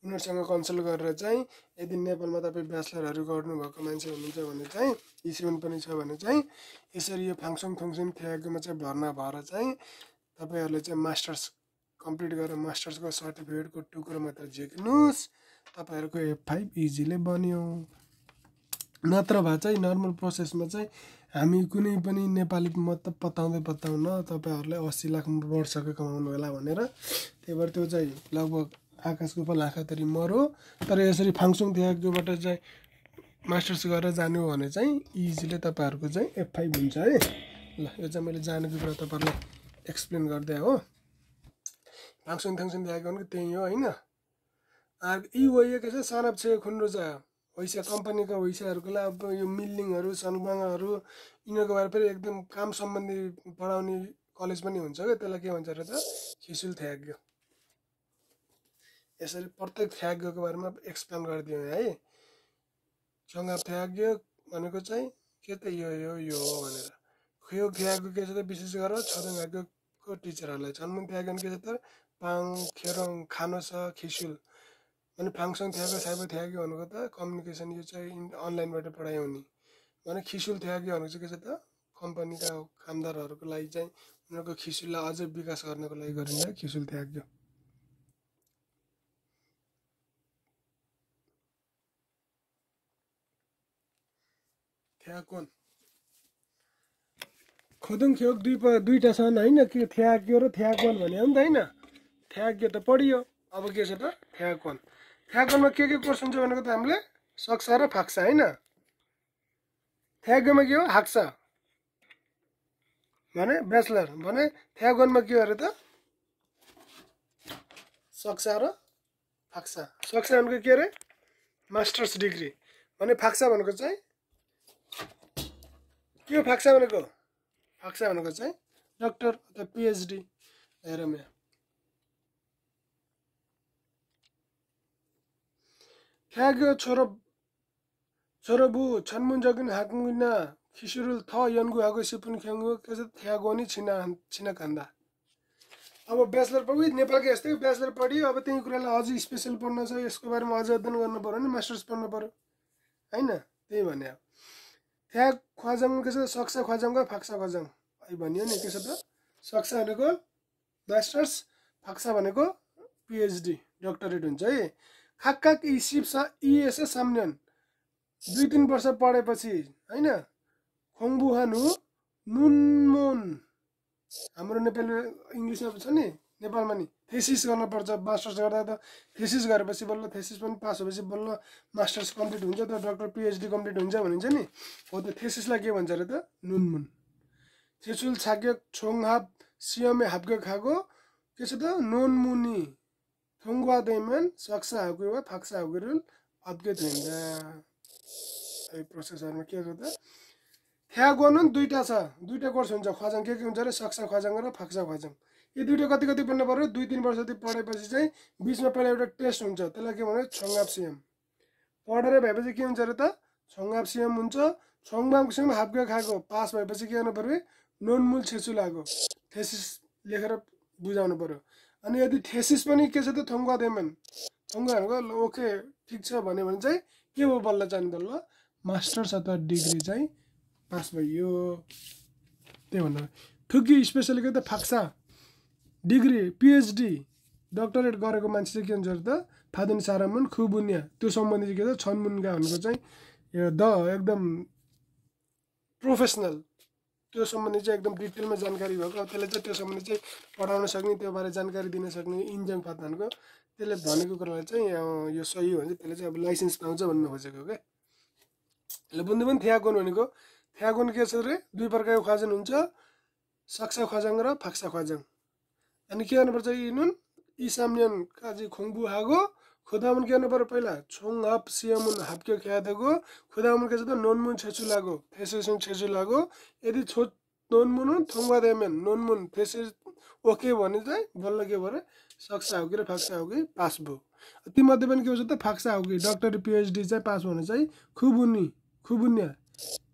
उनीहरूसँग कन्सल्ट गरेर चाहिँ यदि नेपालमा तपाईँ ब्याचलरहरू गर्नुभएको मान्छे हुनुहुन्छ भने चाहिँ E7 पनि छ भने चाहिँ यसरी यो फाङसोङ थोङसिन थ्याग्योमा चाहिँ भर्ना भएर चाहिँ तपाईँहरूले चाहिँ मास्टर्स कम्प्लिट गरेर मास्टर्सको सर्टिफिकेटको टुक्रो मात्र झिक्नुहोस्, तपाईँहरूको F5 इजिली बन्यो। नत्र भए चाहिँ नर्मल प्रोसेसमा चाहिँ हामी कुनै पनि नेपाली मतलब पत्ताउन तपाईँहरूलाई 80 लाख वर्षको कमाउनु होला भनेर, त्यही भएर त्यो चाहिँ लगभग आकाशको पल आँखातरी मरो। तर यसरी फाङसुङ थ्यागबाट चाहिँ मास्टर्स गरेर जानु हो भने चाहिँ इजिली तपाईँहरूको चाहिँ F5 हुन्छ है। ल यो चाहिँ मैले जानेको कुरा तपाईँहरूलाई एक्सप्लेन गरिदिएँ हो। फाङसुङ थ्याग भनेको त्यही हो होइन। यी वही के छ सानप छ खुन्डो छ वैसा कम्पनीका वैसाहरूको लागि अब यो मिल्लिङहरू सनबाङहरू यिनीहरूको बारे फेरि एकदम काम सम्बन्धी पढाउने कलेज पनि हुन्छ क्या, त्यसलाई के भन्छ र त खिसुल थ्याग्यो। यसरी प्रत्येक थ्याग्योको बारेमा एक्सप्लेन गरिदियो है। छङ्गाप थ्याग्यो भनेको चाहिँ के त यो हो भनेर। यो थ्याग्यो के छ त विशेष गरेर छदङ्गाको टिचरहरूलाई, छन्मुन थ्याग्यो के छ त पाङ खेरङ खानो छ खिसुल अनि फाङसङ थ्याग्यो साइबर थ्याग्यो भनेको त कम्युनिकेसन यो चाहिँ अनलाइनबाट पढाइ हुने भने खिसुल थ्याग्यो भनेको चाहिँ के छ त कम्पनीका कामदारहरूको लागि चाहिँ उनीहरूको खिसुललाई अझै विकास गर्नको लागि गरिन्छ खिसुल थ्याग्यो। थ्याकोन खोदुङ खेउक दुईटा छन् होइन, के थ्याग्यो र थ्याकोन भन्यो नि त होइन। थ्याग्यो त पढियो, अब के छ त थ्याकोन। थ्याकोनमा के कोर्स हुन्छ भनेको त हामीले सक्सा र फाक्सा होइन। थ्याग्योमा के हो हाक्सा भने ब्याचलर भने थ्यागोनमा के हो अरे त सक्सा र फाक्सा। सक्सा भनेको के अरे मास्टर्स डिग्री भने फाक्सा भनेको चाहिँ के हो फाक्सा भनेको? फाक्सा भनेको चाहिँ डक्टर अथवा पिएचडी। हेरौँ यहाँ थ्याग्यो छोरोबु छन्मुन जगिन हाकमुना खिसुरुल थ यन्गु हागो सिपुन ख्याङ्गु के छ थ्यागोनी छिना कान्दा। अब ब्याचलर पढ्यो नेपालकै यस्तै ब्याचलर पढ्यो, अब त्यही कुरालाई अझै स्पेसल पढ्न छ, यसको बारेमा अझै अध्ययन गर्नु पर्यो भने मास्टर्स पढ्नु पर्यो होइन। त्यही भने थ्याग ख्वाजाङ के छ सक्सा ख्वाजाङको फाक्सा ख्वाजाङ भनियो नि के छ त सक्सा भनेको मास्टर्स, फाक्सा भनेको पिएचडी डक्टरेट हुन्छ है। खाक्काक इएस साम्न्यन 2-3 वर्ष पढेपछि होइन खोङबुहानु नुनमुन हाम्रो नेपाली इङ्ग्लिसमा छ नि नेपालमा नि थेसिस गर्नुपर्छ। मास्टर्स गर्दा त थेसिस गरेपछि बल्ल थेसिस पनि पास भएपछि बल्ल मास्टर्स कम्प्लिट हुन्छ त डक्टर पिएचडी कम्प्लिट हुन्छ भनिन्छ नि। हो त्यो थेसिसलाई के भन्छ अरे त नुनमुन। छेचुल छाग्यो छोङहाप सियमे हाप्गे खागो के छ त नोनमुनि थोङ्गुवा दैमान सक्सा हाउके वा फाक्सा हाउकेरुल अब्गे थैन्दा। प्रोसेसरमा के छ त थ्यागोन दुईटा छ, दुईटा कोर्स हुन्छ ख्वाजाङ के हुन्छ अरे सक्सा ख्वाजाङ र फाक्सा ख्वाजाङ। यी दुईटा कति पढ्नु पर्यो 2-3 वर्ष जति पढेपछि चाहिँ बिचमा पहिला एउटा टेस्ट हुन्छ, त्यसलाई के भन्यो छङ्गाप सिएम। पढेर भएपछि के हुन्छ अरे त छङ्गाप सिएम हुन्छ। छङ्गापसँग हाप्गे खाएको पास भएपछि के गर्नु पर्यो नोनमुल छेचु लागो थेसिस लेखेर बुझाउनु पर्यो। अनि यदि थेसिस पनि के छ त थोङ्गुवा देमन थोङ्गुवाहरूको ओके ठिक छ भन्यो भने चाहिँ के हो बल्ल चाहिँ बल्ल मास्टर्स अथवा डिग्री चाहिँ पास भयो। त्यही भन्नु थुकी स्पेसली के त फाक्सा डिग्री पिएचडी डक्टरेट गरेको मान्छे चाहिँ के हुन्छ त फादुन सारामुन खुबुन्या त्यो सम्बन्धी के छ छन्मुनगा भनेको चाहिँ यो द एकदम प्रोफेसनल त्यो सम्बन्धी चाहिँ एकदम डिटेलमा जानकारी भएको, त्यसले चाहिँ त्यो सम्बन्धी चाहिँ पढाउन सक्ने त्यो बारे जानकारी दिन सक्ने इन्जङ फातानको त्यसले भनेको कुरालाई चाहिँ यो सही हो भने त्यसले चाहिँ अब लाइसेन्स पाउँछ भन्नु खोजेको क्या। ल बुझ्नु पनि थ्यागोन भनेको थ्यागोन के छ अरे दुई प्रकारको ख्वाजाङ हुन्छ सक्सा ख्वाजाङ र फाक्सा ख्वाजाङ। अनि के गर्नुपर्छ यिनुन इसाम्यन काजी खोङबु हागो खुदामुन के गर्नु पर्यो पहिला छोङ हप सियमुन हाप्के ख्यादेको खुदामुन के छ त नोनमुन छेचु लागो थेसेसुन छेचु लागो। यदि नोनमुन थोङ्गुवा देमेन नोनमुन थेसेस ओके भने चाहिँ बल्ल के भयो सक्सा हाउकी र फाक्सा हाउकी पास भयो। तीमध्ये पनि के हुन्छ त फाक्सा हाउकी डक्टर पिएचडी चाहिँ पास भने चाहिँ खुबुन्या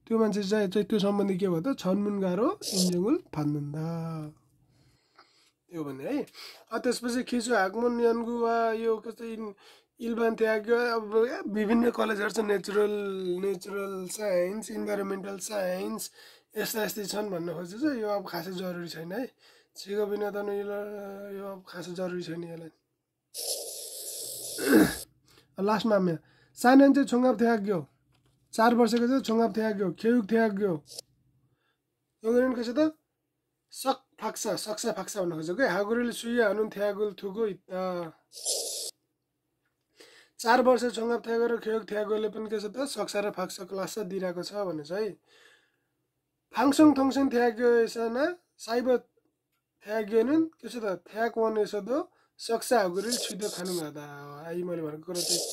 त्यो मान्छे चाहिँ त्यो सम्बन्धी के भयो त छन्मुन गाह्रो इन्जुल फान्दा त्यो भने है। त्यसपछि खिचो हाकमुन यान्गु वा यो कस्तै इल्बान त्याग्यो अब विभिन्न कलेजहरू छ नेचुरल साइन्स इन्भाइरोमेन्टल साइन्स यस्ता छन् भन्न खोजेको यो अब खासै जरुरी छैन है। छीको बिना त यो खास जरुरी छैन यसलाई लास्टमा हामी सानन चाहिँ छोङाप थ्याग्यो 4 वर्षको चाहिँ छोङाप थ्याग्यो खेउक थ्याग्यो योगरेन कसो त सक फाक्सा सक्सा फाक्सा भन्न खोजेको के हागुरेल सुया हनुन थ्यागुल थुगो इत्ता 4 वर्ष छोङाप थ्यागो र खेउक थ्यागोले पनि के छ त सक्सा र फाक्सा क्लास दिइराको छ भने चाहिँ फाङसङ थङसङ थ्याग्यो यसना साइब थ्याग्योनुन के छ त थ्याग वन यसो दो सक्सा हागुरेल छिटो खानु गर्दा आई मैले भनेको कुरा चाहिँ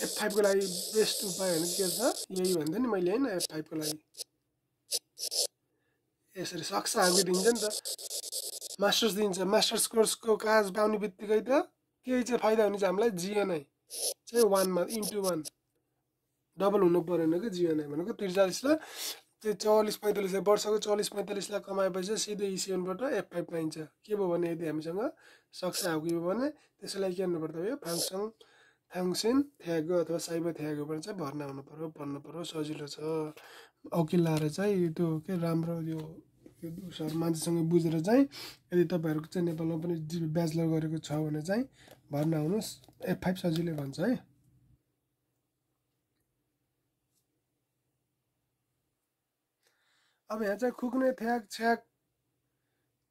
F5 को लागि बेस्ट उपाय होइन के छ यही भन्दै नि मैले हैन F5 को लागि यसरी सक्सा हागु दिन्छ नि त मास्टर्स दिन्छ मास्टर्स कोर्सको काज पाउने बित्तिकै त केही चाहिँ फाइदा हुन्छ हामीलाई जीएनआई चाहिँ 1 मा इन्टु 1 डबल हुनु परेन के जीएनआई भनेको 43 ला त्यो 44 45 वर्षको 44 45 लाख कमाएपछि सिधै इसिएनबाट F5 पाइन्छ के भयो भने यदि हामीसँग सक्सा हागु भने त्यसलाई के गर्नु पर्दैन फाङसङ थाङसिन थ्यागो अथवा साइब थ्यागो पनि चाहिँ भर्ना हुनु पर्यो पढ्नु पर्यो सजिलो छ अकिल लाएर चाहिँ त्यो के राम्रो यो सर मान्छेसँग बुझेर चाहिँ यदि तपाईहरुको चाहिँ नेपालमा पनि ब्याचलर गरेको छ भने चाहिँ भर्ना हुनुस् F5 सजिलै भन्छ है अब यहाँ चाहिँ खुक्ने थ्याग छ्याग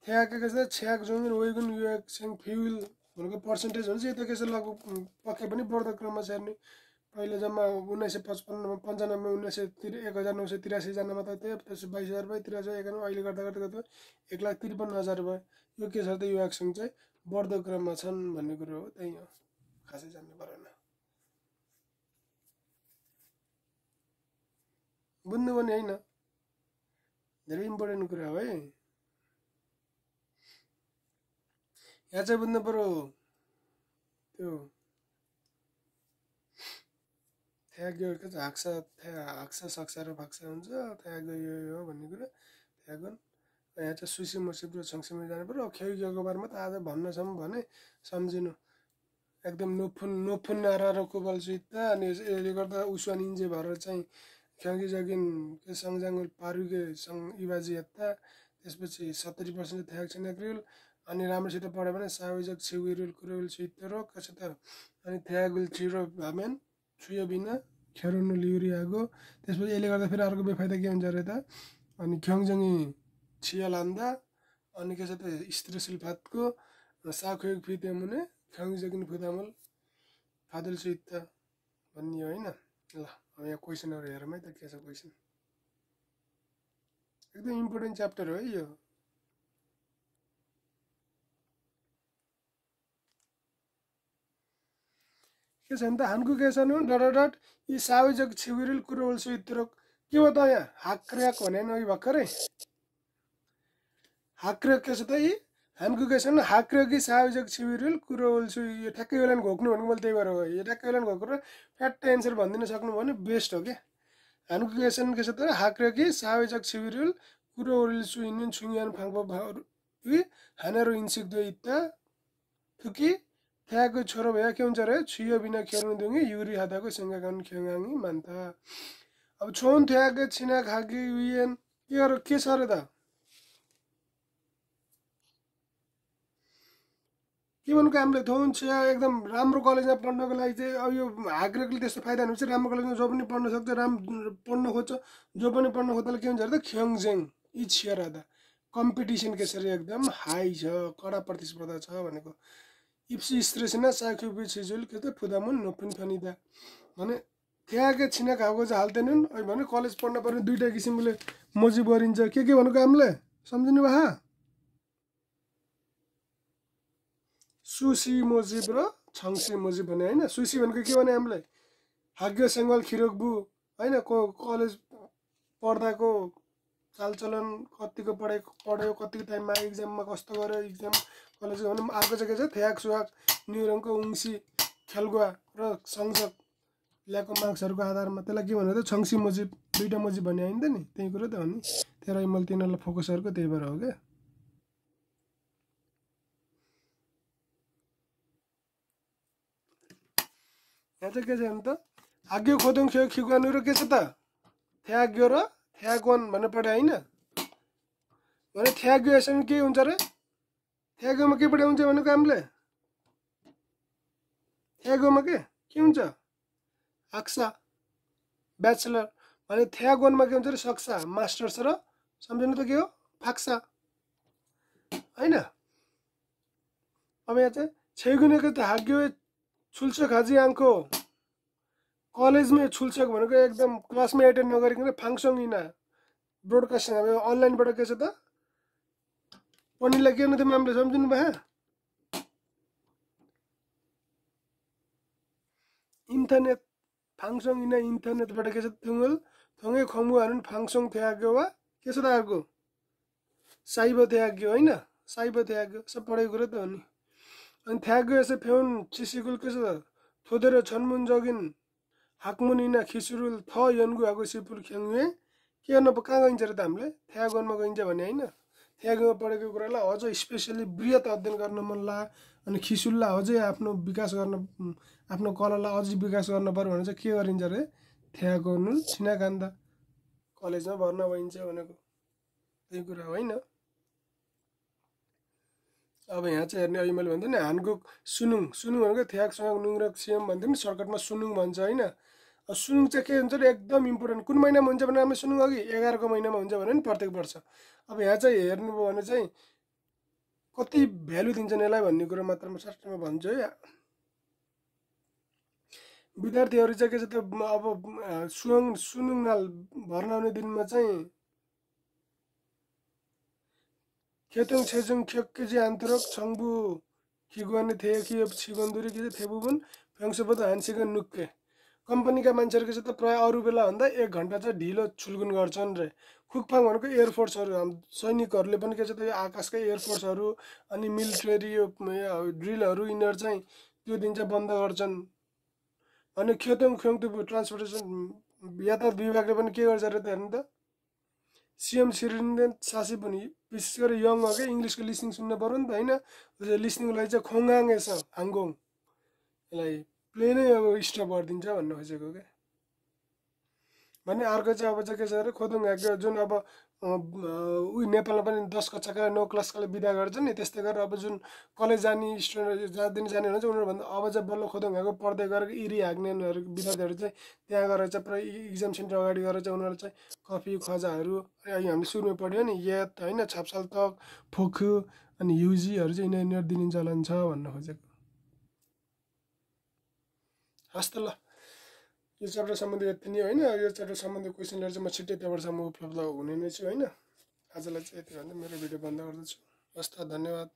थ्यागको चाहिँ छ्याग जुन वेगुन युएक सेङ फ्युल भनेको पर्सेन्टेज हुन्छ यो त के छ लगभग पक्कै पनि बढ्दो क्रममा छ हेर्ने पहिले जम्मा 1955 मा 95 1983 जनामा त थियो त्यसपछि 22000 भयो 83 91 अहिले गर्दा गर्दा 1,53,000 भयो यो के छ त यो एक्सन चाहिँ बढ्दो क्रममा छन् भन्ने कुरा हो त्यही हो खासै जान्नु परेन बुझ्नु पनि हैन धेरै इम्पोर्टेन्ट कुरा हो है यहाँ चाहिँ बुझ्नु पर्यो त्यो थ्याग यो के हाक्सा सक्सा र फाक्सा हुन्छ थ्याग यो हो भन्ने कुरा थ्यागन यहाँ चाहिँ सुसी मसिप र छङसिम जानु पर्यो खेउको बारेमा त आज भन्नसम्म भने सम्झिनु एकदम नोफुन नाराको बलसित अनि यसले गर्दा उस्वान इन्जे भएर चाहिँ ख्याङ्गी जगिन के सङजाङ पारुके सङ इबाजी हत्ता त्यसपछि 70% थ्याग छैन क्रिल अनि राम्रोसित पढ्यो भने साविजक छिउरिल कुरल छितरो कसो त अनि थ्यागुल छिरो भामेन छुयो बिना खेरुनु लिउरी आगो त्यसपछि यसले गर्दा फेरि अर्को बेफाइदा के हुन्छ रे त अनि ख्याङजङी छिया लान्दा अनि के छ त स्त्री सिलफातको साखयोग फिते मुने ख्याङजगिन फुदामल फादल सित भन्ने होइन ल अब यहाँ क्वेशनहरु हेरौँ है त के छ क्वेशन एकदम इम्पोर्टेन्ट च्याप्टर हो है यो के छ नि त हानको केसन हो डट यी साविजक छिउरिल कुरोल सुइत्रो के हो त यहाँ हाक्र्याक भने नि भर्खरै हाक्र्याक के छ त यी हानको केसन हाक्र्याकी साविजक छिउरिल कुरोल सु यो ठ्याक्कै बेलान घोक्नु भनेको मैले त्यही भएर हो यो ठ्याक्कै बेलान घोक्नु र फ्याट एन्सर भनिदिन सक्नु भने बेस्ट हो के हानको केसन के छ त हाक्र्याकी साविजक छिउरिल कुरोल सु इन्जिन छुङयान फाङपो यी हानेरो इन्सिक दो इत्ता थुकी थ्यागको छोरो भए के हुन्छ रे छुयो बिना खेर्नु दुङ्गी युरी हादाको सँगा कान खेगाङ्गी मान्ता अब छोन थ्याग छिना खागी उयन के छ रे त के भनेको हामीले थोन छिया एकदम राम्रो कलेजमा पढ्नको लागि चाहिँ अब यो हाग्रेकले त्यस्तो फाइदा हुन्छ राम्रो कलेजमा जो पनि पढ्न सक्छ पढ्न खोज्छ जो पनि पढ्न खोज्दा के हुन्छ रे त ख्याङजेङ इ छिया रादा कम्पिटिसन कसरी एकदम हाई छ कडा प्रतिस्पर्धा छ भनेको इप्सी स्ट्रेसना साख्युपी छिजुल के त फुदामुन नोपिन फनिदा भने थ्यागे छिना खाएको चाहिँ हाल्दैनन् अहिले भने कलेज पढ्न पर्ने दुईटा किसिमले मोजिब गरिन्छ के भनेको हामीले सम्झिनु भा सुसी मोजिब र छङसी मोजिब भने हैन सुसी भनेको के भने हामीले हाग्य सेङ्गल खिरोकबु हैन कलेज पढ्दाको चालचलन कतिको पढ्यो कतिको टाइममा एक्जाममा कस्तो गर्यो एक्जाम कलेज भने अर्को चाहिँ के छ थ्याग सुहाग न्युरङको उङ्सी खेलगुवा र संसक ल्याएको मार्क्सहरूको आधारमा त्यसलाई के भन्नु त छङसी मोजिब दुईटा मोजिब भन्ने होइन त नि त्यही कुरो त हो नि त्यही मैले तिनीहरूलाई फोकसहरूको त्यही भएर हो क्या यहाँ चाहिँ के छ भने त आग्यो खोदुङ खेउ खिगुवानु र के छ त थ्याग्यो र थ्यागवन भन्नु पर्यो होइन भने थ्याग्यो यसमा के हुन्छ रे थ्यागोमा के पढाउँछ भनेको हामीले थ्यागोमा के हुन्छ आक्सा ब्याचलर भने थ्यागोनमा के हुन्छ अरे सक्सा मास्टर्स र सम्झिनु त के हो फाक्सा हैन अब यहाँ चाहिँ छैगुनेको त हाग्यो छुल्छ खाजी आङ्को कलेजमै छुल्छक भनेको एकदम क्लासमै एटेन्ड नगरिकन फाङसङ इना ब्रोडकास्टिङ अब अनलाइनबाट के छ त पढ्नेलाई के हुनु हामीले सम्झिनु भयो इन्टरनेट फाङसङ इना इन्टरनेटबाट के छ थुङ्गल थोङे खङ्गु हानुन फाङसङ थ्याग्यो वा के छ त अर्को साइबो थ्याग्यो होइन साइबो थ्याग्यो सब पढेको कुरो त हो नि अनि थ्याग्यो यसो फेउन चिसिकुल के छ त थोदेर छन्मुन जगिन हाकमुन इना खिसुरुल थ यन्गु हाको सिपुल ख्याङ्गे के गर्न कहाँ गइन्छ र त हामीले थ्यागोनमा गइन्छ भने होइन थ्यागोमा पढेको कुरालाई अझ स्पेसली बृहत अध्ययन गर्न मन लाग्यो अनि खिसुललाई अझै आफ्नो विकास गर्न आफ्नो कलालाई अझै विकास गर्न पर्यो भने चाहिँ के गरिन्छ अरे थ्यागोनुल छिनाकान्दा कलेजमा भर्ना भइन्छ भनेको त्यही कुरा होइन अब यहाँ चाहिँ हेर्ने अहिले मैले भन्थेँ नि हानको सुनुङ सुनुङ भनेको थ्यागसँग नुङरक सिएम भन्थ्यो नि सर्टकटमा सुनुङ भन्छ होइन सुनुङ चाहिँ के हुन्छ एकदम इम्पोर्टेन्ट कुन महिनामा हुन्छ भने हामी सुनुङ अघि 11को महिनामा हुन्छ भने नि प्रत्येक वर्ष अब यहाँ चाहिँ हेर्नुभयो भने चाहिँ कति भ्यालु दिन्छन् यसलाई भन्ने कुरा मात्र म साँच्चैमा भन्छु है विद्यार्थीहरू चाहिँ के छ त अब सुनुङ नाल भर्ना आउने दिनमा चाहिँ खेतुङ छेजुङ खेक केजी आन्तरक छङ्बु खिगुवाने थे कि छिगन्दुरी कि थेबुबुन फ्याङ्सोबत हान्सिगन नुक्के कम्पनीका मान्छेहरू के छ त प्रायः अरू बेला भन्दा 1 घन्टा चाहिँ ढिलो छुल्गुन गर्छन् रे खुकफाङ भनेको एयरफोर्सहरू सैनिकहरूले पनि के छ त यो आकाशकै एयरफोर्सहरू अनि मिलिट्री यो ड्रिलहरू यिनीहरू चाहिँ त्यो दिन चाहिँ बन्द गर्छन् अनि खेतुङ फ्याङ्तु ट्रान्सपोर्टेसन यातायात विभागले पनि के गर्छ अरे त हेर्नु त सिएम सिरिन्देन सासी पनि विशेष गरी यङ हो क्या इङ्ग्लिसको लिसनिङ सुन्नु पऱ्यो नि त होइन लिसनिङको लागि चाहिँ खोङआङ छ हाङगोङ यसलाई प्लेनै अब स्टप गरिदिन्छ भन्नु खोजेको क्या भने अर्को चाहिँ अब चाहिँ के छ अरे खोदुङ हाग्यो जुन अब उही नेपालमा पनि 10 कक्षाका 9 क्लासकाले बिदा गर्छ नि त्यस्तै गरेर अब जुन कलेज जाने स्टुडेन्ट जाने हुन्छ उनीहरूभन्दा अब चाहिँ बल्ल खोदुङ हागो पढ्दै गरेको इरी हाग्नेहरू विद्यार्थीहरू चाहिँ त्यहाँ गएर चाहिँ पुरा इक्जाम सेन्टर अगाडि गएर चाहिँ उनीहरू चाहिँ कफी खजाहरू अहिले हामीले सुरुमा पढ्यो नि याद होइन छापसाल तक फोखु अनि युजीहरू चाहिँ यिनीहरू दिने चलन छ भन्न खोजेको हस् त ल यो च्याप्टर सम्बन्धी यति नै होइन यो च्याप्टर सम्बन्धी क्वेसनहरू चाहिँ म छिट्टै त्यहाँबाटसम्म उपलब्ध हुने नै छु होइन आजलाई चाहिँ यति भन्दा मेरो भिडियो बन्द गर्दछु हस् त धन्यवाद